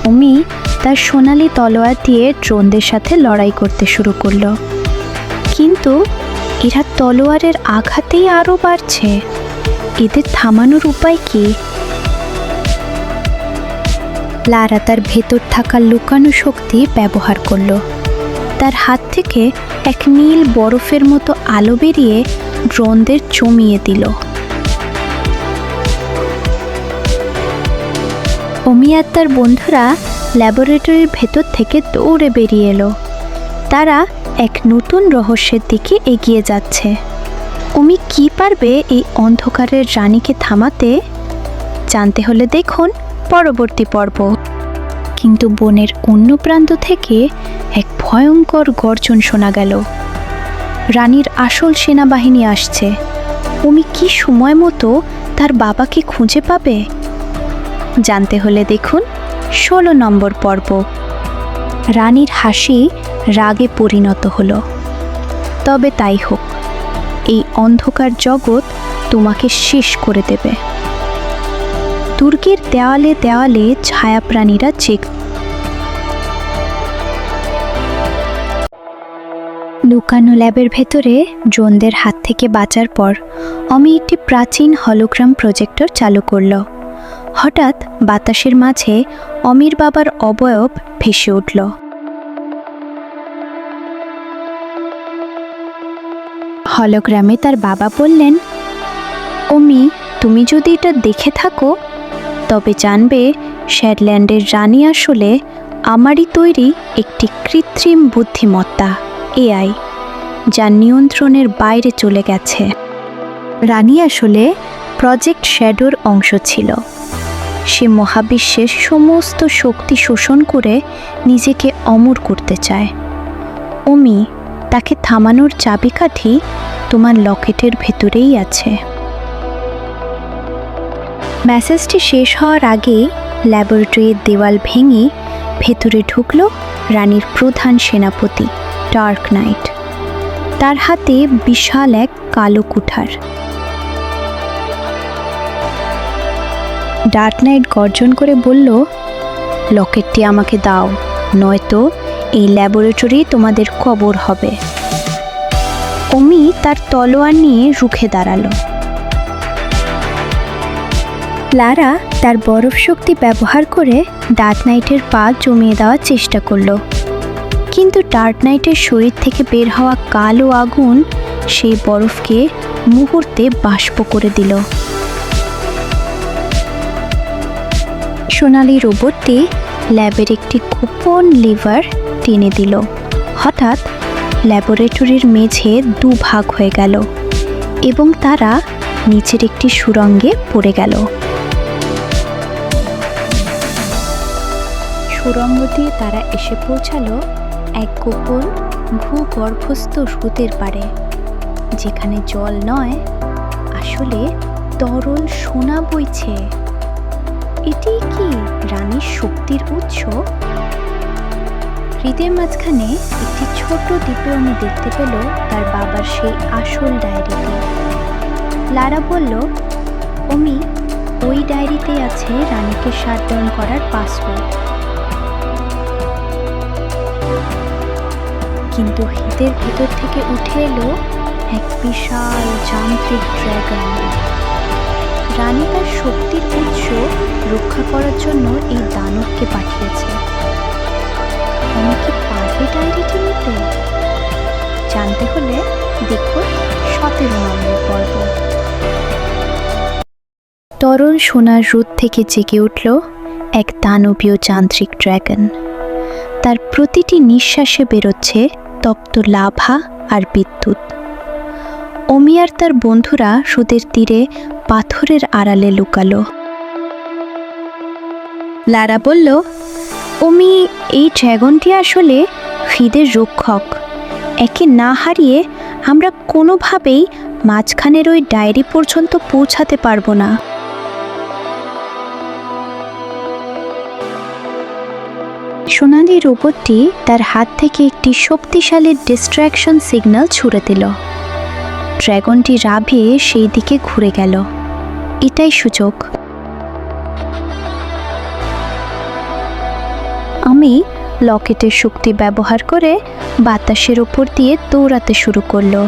অমি তার সোনালী তলোয়ার দিয়ে ড্রোনদের সাথে লড়াই করতে শুরু করলো। কিন্তু এরা তলোয়ারের আঘাতেই আরও বাড়ছে। এদের থামানোর উপায় কি? লারা তার ভেতর থাকা লুকানো শক্তি ব্যবহার করল। তার হাত থেকে এক নীল বরফের মতো আলো বেরিয়ে ড্রোনদের জমিয়ে দিল। অমি আর তার বন্ধুরা ল্যাবরেটরির ভেতর থেকে দৌড়ে বেরিয়ে এলো। তারা এক নতুন রহস্যের দিকে এগিয়ে যাচ্ছে। অমি কি পারবে এই অন্ধকারের রানীকে থামাতে? জানতে হলে দেখুন পরবর্তী পর্ব। কিন্তু বনের অন্য প্রান্ত থেকে এক ভয়ঙ্কর গর্জন শোনা গেল। রানীর আসল সেনাবাহিনী আসছে। অমি কি সময় মতো তার বাবাকে খুঁজে পাবে? জানতে হলে দেখুন 16 নম্বর পর্ব। রানীর হাসি রাগে পরিণত হলো। তবে তাই হোক, এই অন্ধকার জগৎ তোমাকে শেষ করে দেবে। দুর্গের দেওয়ালে দেওয়ালে ছায়াপ্রাণীরা লুকানো ল্যাবের ভেতরে ড্রোনদের হাত থেকে বাঁচার পর অমি একটি প্রাচীন হলোগ্রাম প্রজেক্টর চালু করল। হঠাৎ বাতাসের মাঝে অমির বাবার অবয়ব ভেসে উঠল। হলোগ্রামে তার বাবা বললেন, অমি, তুমি যদি এটা দেখে থাকো তবে জানবে শ্যাডল্যান্ডের রানী আসলে আমারই তৈরি একটি কৃত্রিম বুদ্ধিমত্তা, এআই, যা নিয়ন্ত্রণের বাইরে চলে গেছে। রানী আসলে প্রজেক্ট শ্যাডোর অংশ ছিল। সে মহাবিশ্বের সমস্ত শক্তি শোষণ করে নিজেকে অমর করতে চায়। অমি, তাকে থামানোর চাবিকাঠি তোমার লকেটের ভেতরেই আছে। মেসেজটি শেষ হওয়ার আগেই ল্যাবরেটরির দেওয়াল ভেঙে ভেতরে ঢুকল রানীর প্রধান সেনাপতি ডার্ক নাইট। তার হাতে বিশাল এক কালো কুঠার। ডার্ক নাইট গর্জন করে বলল, লকেটটি আমাকে দাও, নয়তো এই ল্যাবরেটরি তোমাদের কবর হবে। অমি তার তলোয়ার নিয়ে রুখে দাঁড়ালো। লারা তার বরফ শক্তি ব্যবহার করে ডার্ক নাইটের পা জমিয়ে দেওয়ার চেষ্টা করলো, কিন্তু ডার্ক নাইটের শরীর থেকে বের হওয়া কালো আগুন সেই বরফকে মুহূর্তে বাষ্প করে দিল। সোনালি রোবটটি ল্যাবের একটি গোপন লিভার টেনে দিল। হঠাৎ ল্যাবরেটরির মেঝে দুভাগ হয়ে গেল এবং তারা নিচের একটি সুড়ঙ্গে পড়ে গেল। সুড়ঙ্গ দিয়ে তারা এসে পৌঁছালো এক গোপন ভূগর্ভস্থ হ্রদের পাড়ে, যেখানে জল নয়, আসলে তরল সোনা বইছে। এটি কি রানীর শক্তির উৎস? হ্রদের মাঝখানে একটি ছোট দ্বীপে অমি দেখতে পেল তার বাবার সেই আসল ডায়েরিটি। লারা বলল, অমি, ওই ডায়েরিতে আছে রানীকে শাটডাউন করার পাসওয়ার্ড। কিন্তু হ্রদের ভেতর থেকে উঠে এলো এক বিশাল যান্ত্রিক ড্রাগন। রানী তার শক্তির উৎস রক্ষা করার জন্য এই দানবকে পাঠিয়েছে। আমি কি পারবে ডায়েরিটি নিতে? জানতে হলে দেখুন 17 নম্বর পর্ব। তরল সোনার হ্রদ থেকে জেগে উঠল এক দানবীয় যান্ত্রিক ড্রাগন। তার প্রতিটি নিঃশ্বাসে বেরোচ্ছে তপ্ত লাভা আর বিদ্যুৎ। অমি আর তার বন্ধুরা হ্রদের তীরে পাথরের আড়ালে লুকালো। লারা বলল, অমি, এই ড্রাগনটি আসলে হ্রদের রক্ষক। একে না হারিয়ে আমরা কোনোভাবেই মাঝখানের ওই ডায়েরি পর্যন্ত পৌঁছাতে পারবো না। সোনালি রোবটটি তার হাত থেকে একটি শক্তিশালী ডিস্ট্র্যাকশন সিগন্যাল ছুড়ে দিল। ড্রাগনটি রাভে সেই দিকে ঘুরে গেল। এটাই সুযোগ। আমি লকেটের শক্তি ব্যবহার করে বাতাসের উপর দিয়ে দৌড়াতে শুরু করলো।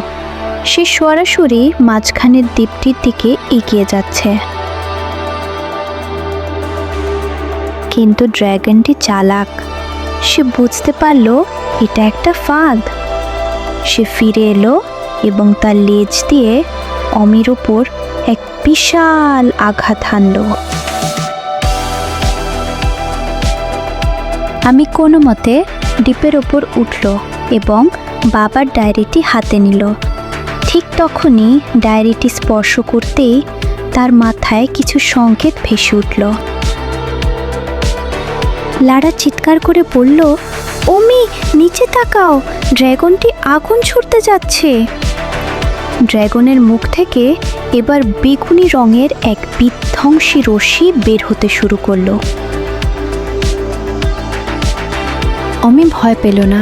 সে সরাসরি মাঝখানের দ্বীপটির দিকে এগিয়ে যাচ্ছে। কিন্তু ড্রাগনটি চালাক। সে বুঝতে পারল এটা একটা ফাঁদ। সে ফিরে এলো এবং তার লেজ দিয়ে অমির উপর এক বিশাল আঘাত হানল। আমি কোনো মতে ডিপের ওপর উঠল এবং বাবার ডায়েরিটি হাতে নিল। ঠিক তখনই ডায়েরিটি স্পর্শ করতেই তার মাথায় কিছু সংকেত ভেসে উঠল। লারা চিৎকার করে বলল, ওমি নিচে তাকাও, ড্রাগনটি আগুন ছুটতে যাচ্ছে। ড্রাগনের মুখ থেকে এবার বেগুনি রঙের এক বিধ্বংসী রশ্মি বের হতে শুরু করলো। অমি ভয় পেল না।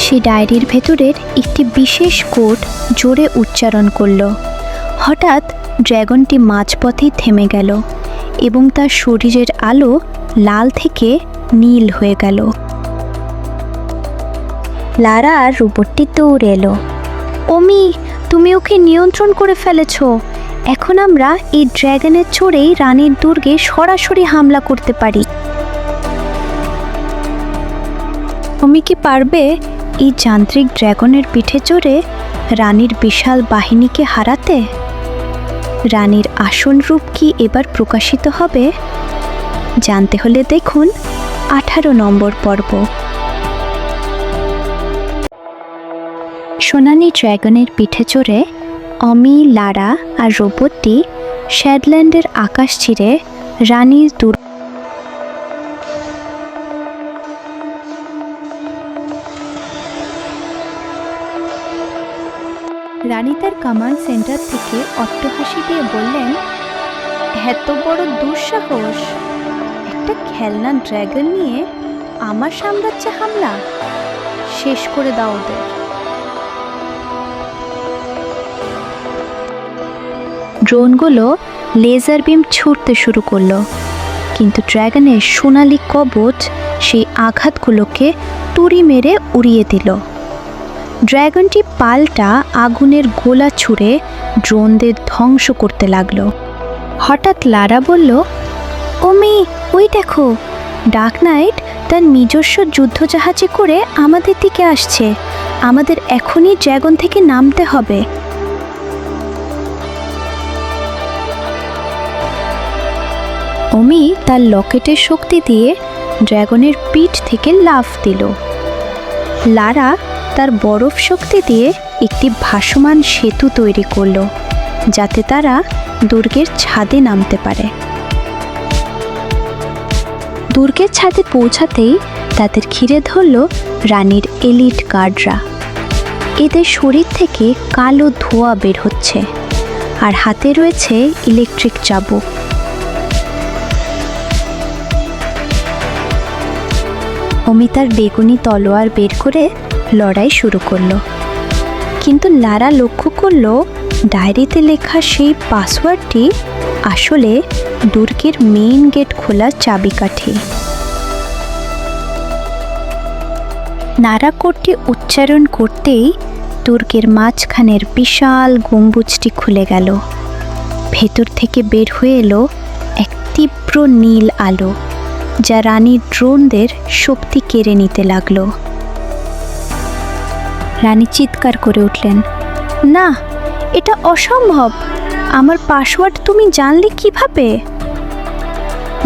সে ডায়েরির ভেতরের একটি বিশেষ কোড জোরে উচ্চারণ করল। হঠাৎ ড্রাগনটি মাঝপথেই থেমে গেল এবং তার শরীরের আলো লাল থেকে নীল হয়ে গেল। লারা আর রোবটটি দৌড়ে এলো। ওমি, তুমি ওকে নিয়ন্ত্রণ করে ফেলেছ। এখন আমরা এই ড্রাগনের চড়েই রানীর দুর্গে সরাসরি হামলা করতে পারি। তুমি কি পারবে এই যান্ত্রিক ড্রাগনের পিঠে চড়ে রানীর বিশাল বাহিনীকে হারাতে? রানীর আসল রূপ কি এবার প্রকাশিত হবে? জানতে হলে দেখুন 18 নম্বর পর্ব। সোনালি ড্রাগনের পিঠে চড়ে অমি, লারা আর রোবটটি শ্যাডল্যান্ডের আকাশ চিরে রানীর রানী তার কমান্ড সেন্টার থেকে অট্টহাসি দিয়ে বললেন, এত বড় দুঃসাহস! একটা খেলনা ড্রাগন নিয়ে আমার সাম্রাজ্যে হামলা! শেষ করে দাও ওদের। ড্রোনগুলো লেজার বিম ছুটতে শুরু করলো, কিন্তু ড্রাগনের সোনালি কবচ সেই আঘাতগুলোকে তুড়ি মেরে উড়িয়ে দিল। ড্রাগনটি পাল্টা আগুনের গোলা ছুঁড়ে ড্রোনদের ধ্বংস করতে লাগলো। হঠাৎ লারা বলল, ওমি, ওই দেখো, ডার্ক নাইট তার নিজস্ব যুদ্ধজাহাজে করে আমাদের দিকে আসছে। আমাদের এখনই ড্রাগন থেকে নামতে হবে। ওমি তার লকেটের শক্তি দিয়ে ড্রাগনের পিঠ থেকে লাফ দিল। লারা তার বরফ শক্তি দিয়ে একটি ভাসমান সেতু তৈরি করল, যাতে তারা দুর্গের ছাদে নামতে পারে। দুর্গের ছাদে পৌঁছাতেই তাদের ঘিরে ধরল রানীর এলিট গার্ডরা। এদের শরীর থেকে কালো ধোঁয়া বের হচ্ছে, আর হাতে রয়েছে ইলেকট্রিক চাবুক। অমি তার বেগুনি তলোয়ার বের করে লড়াই শুরু করলো, কিন্তু লারা লক্ষ্য করলো ডায়েরিতে লেখা সেই পাসওয়ার্ডটি আসলে দুর্গের মেইন গেট খোলার চাবিকাঠি। নারা কোডটি উচ্চারণ করতেই দুর্গের মাঝখানের বিশাল গম্বুজটি খুলে গেল। ভেতর থেকে বের হয়ে এলো এক তীব্র নীল আলো, যা রানীর ড্রোনদের শক্তি কেড়ে নিতে লাগলো। রানী চিৎকার করে উঠলেন, না, এটা অসম্ভব! আমার পাসওয়ার্ড তুমি জানলে কিভাবে?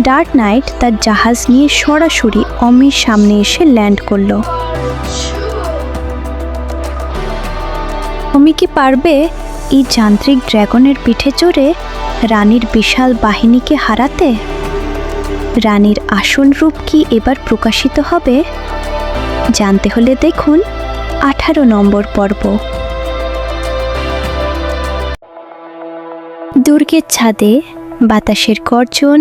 ডার্ক নাইট তার জাহাজ নিয়ে সরাসরি অমির সামনে এসে ল্যান্ড করলো। অমি কি পারবে এই যান্ত্রিক ড্রাগনের পিঠে চড়ে রানীর বিশাল বাহিনীকে হারাতে? রানীর আসল রূপ কি এবার প্রকাশিত হবে? জানতে হলে দেখুন 18 নম্বর পর্ব। দুর্গের ছাদে বাতাসের গর্জন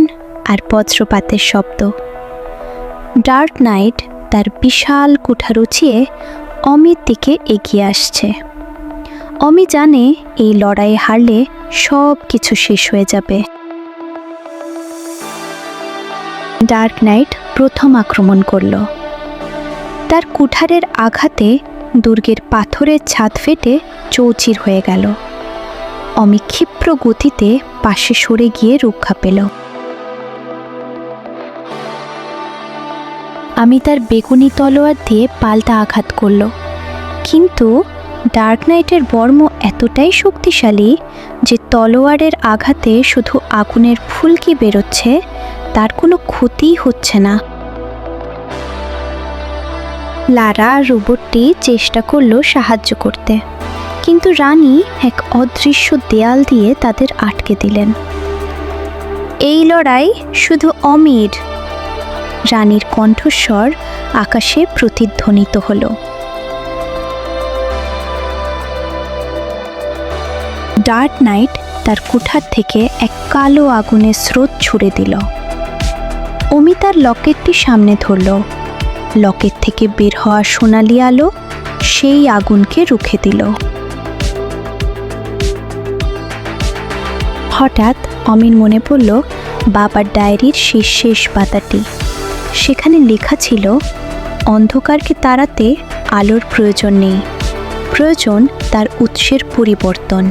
আর বজ্রপাতের শব্দ। ডার্ক নাইট তার বিশাল কুঠার উঁচিয়ে অমির দিকে এগিয়ে আসছে। অমি জানে এই লড়াইয়ে হারলে সব কিছু শেষ হয়ে যাবে। ডার্ক নাইট প্রথম আক্রমণ করল। তার কুঠারের আঘাতে দুর্গের পাথরের ছাদ ফেটে চৌচির হয়ে গেল। অমি ক্ষিপ্র গতিতে পাশে সরে গিয়ে রক্ষা পেল। আমি তার বেগুনি তলোয়ার দিয়ে পাল্টা আঘাত করল, কিন্তু ডার্ক নাইটের বর্ম এতটাই শক্তিশালী যে তলোয়ারের আঘাতে শুধু আগুনের ফুলকি বেরোচ্ছে, তার কোনো ক্ষতিই হচ্ছে না। লারা আর রোবটটি চেষ্টা করলো সাহায্য করতে, কিন্তু রানী এক অদৃশ্য দেয়াল দিয়ে তাদের আটকে দিলেন। এই লড়াই শুধু অমির, রানীর কণ্ঠস্বর আকাশে প্রতিধ্বনিত হলো। ডার্ক নাইট তার কুঠার থেকে এক কালো আগুনের স্রোত ছুড়ে দিল। অমি তার লকেটটি সামনে ধরল। লকেট থেকে বের হওয়া সোনালি আলো সেই আগুনকে রুখে দিল। হঠাৎ অমির মনে পড়ল বাবার ডায়েরির শেষ পাতাটি। সেখানে লেখা ছিল, অন্ধকারকে তাড়াতে আলোর প্রয়োজন নেই, প্রয়োজন তার উৎসের পরিবর্তন।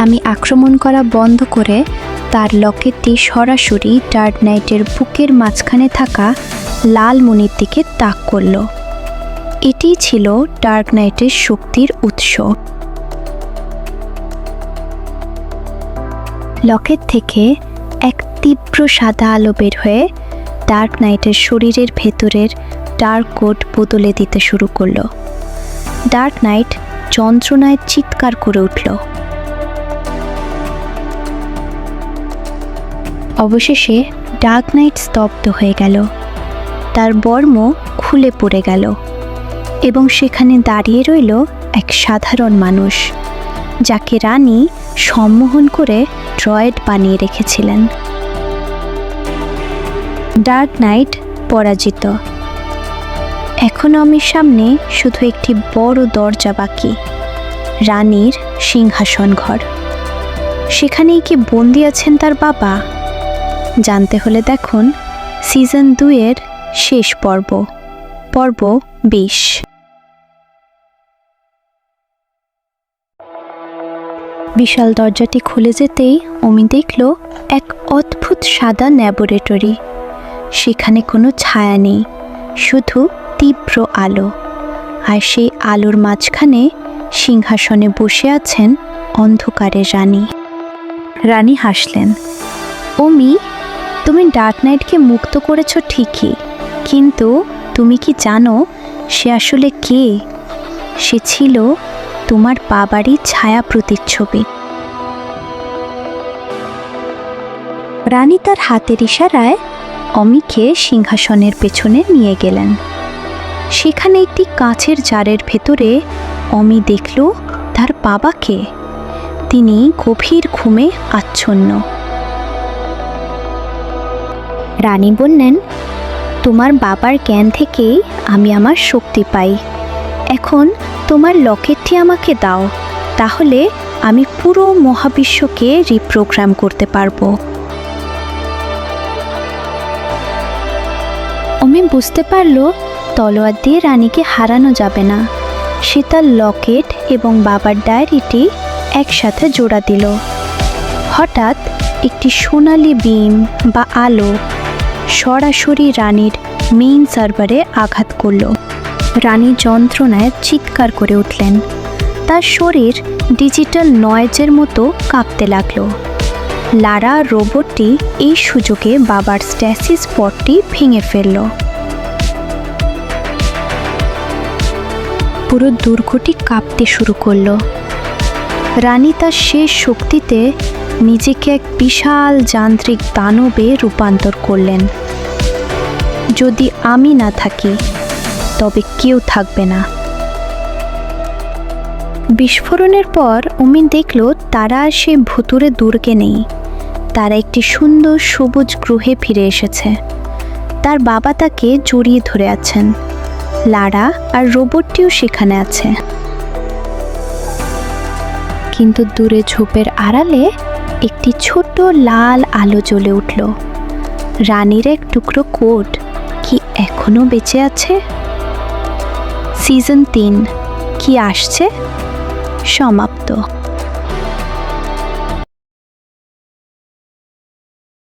আমি আক্রমণ করা বন্ধ করে তার লকেটটি সরাসরি ডার্ক নাইটের বুকের মাঝখানে থাকা লাল মণির দিকে তাক করল। এটিই ছিল ডার্ক নাইটের শক্তির উৎস। লকেট থেকে এক তীব্র সাদা আলো বের হয়ে ডার্ক নাইটের শরীরের ভেতরের ডার্ক কোড বদলে দিতে শুরু করলো। ডার্ক নাইট যন্ত্রণায় চিৎকার করে উঠল। অবশেষে ডার্ক নাইট স্তব্ধ হয়ে গেল। তার বর্ম খুলে পড়ে গেল এবং সেখানে দাঁড়িয়ে রইল এক সাধারণ মানুষ, যাকে রানী সম্মোহন করে ড্রয়েড বানিয়ে রেখেছিলেন। ডার্ক নাইট পরাজিত। এখন অমির সামনে শুধু একটি বড় দরজা বাকি, রানীর সিংহাসন ঘর। সেখানেই কি বন্দী আছেন তার বাবা? জানতে হলে দেখুন সিজন 2-এর শেষ পর্ব 20। বিশাল দরজাটি খুলে যেতেই অমি দেখল এক অদ্ভুত সাদা ল্যাবরেটরি। সেখানে কোনো ছায়া নেই, শুধু তীব্র আলো। আর সেই আলোর মাঝখানে সিংহাসনে বসে আছেন অন্ধকারের রানী। রানী হাসলেন। অমি, তুমি ডার্ক নাইটকে মুক্ত করেছ ঠিকই, কিন্তু তুমি কি জানো সে আসলে কে? সে ছিল তোমার বাবারই ছায়া প্রতিচ্ছবি। রানী তার হাতের ইশারায় অমিকে সিংহাসনের পেছনে নিয়ে গেলেন। সেখানে একটি কাঁচের জারের ভেতরে অমি দেখল তার বাবাকে। তিনি গভীর ঘুমে আচ্ছন্ন। রানী বললেন, তোমার বাবার জ্ঞান থেকেই আমি আমার শক্তি পাই। এখন তোমার লকেটটি আমাকে দাও, তাহলে আমি পুরো মহাবিশ্বকে রিপ্রোগ্রাম করতে পারবো। অমি বুঝতে পারল তলোয়ার দিয়ে রানীকে হারানো যাবে না। সে তার লকেট এবং বাবার ডায়েরিটি একসাথে জোড়া দিল। হঠাৎ একটি সোনালি বিম বা আলো সরাসরি রানীর মেইন সার্ভারে আঘাত করল। রানী যন্ত্রণায় চিৎকার করে উঠলেন। তার শরীর ডিজিটাল নয়েজের মতো কাঁপতে লাগলো। লারা রোবটটি এই সুযোগে বাবার স্ট্যাসিস পটটি ভেঙে ফেলল। পুরো দুর্গটি কাঁপতে শুরু করলো। রানী তার শেষ শক্তিতে নিজেকে এক বিশাল যান্ত্রিক দানবে রূপান্তর করলেন। যদি আমি না থাকি তবে কেউ থাকবে না। বিস্ফোরণের পর অমি দেখল তারা আর সে ভুতুরে দুর্গে নেই। তারা একটি সুন্দর সবুজ গ্রহে ফিরে এসেছে। তার বাবা তাকে জড়িয়ে ধরে আছেন। লারা আর রোবটটিও সেখানে আছে। কিন্তু দূরে ঝোপের আড়ালে একটি ছোট লাল আলো জ্বলে উঠল। রানীর এক টুকরো কোট কি এখনো বেঁচে আছে? সিজন 3 কি আসছে? সমাপ্ত।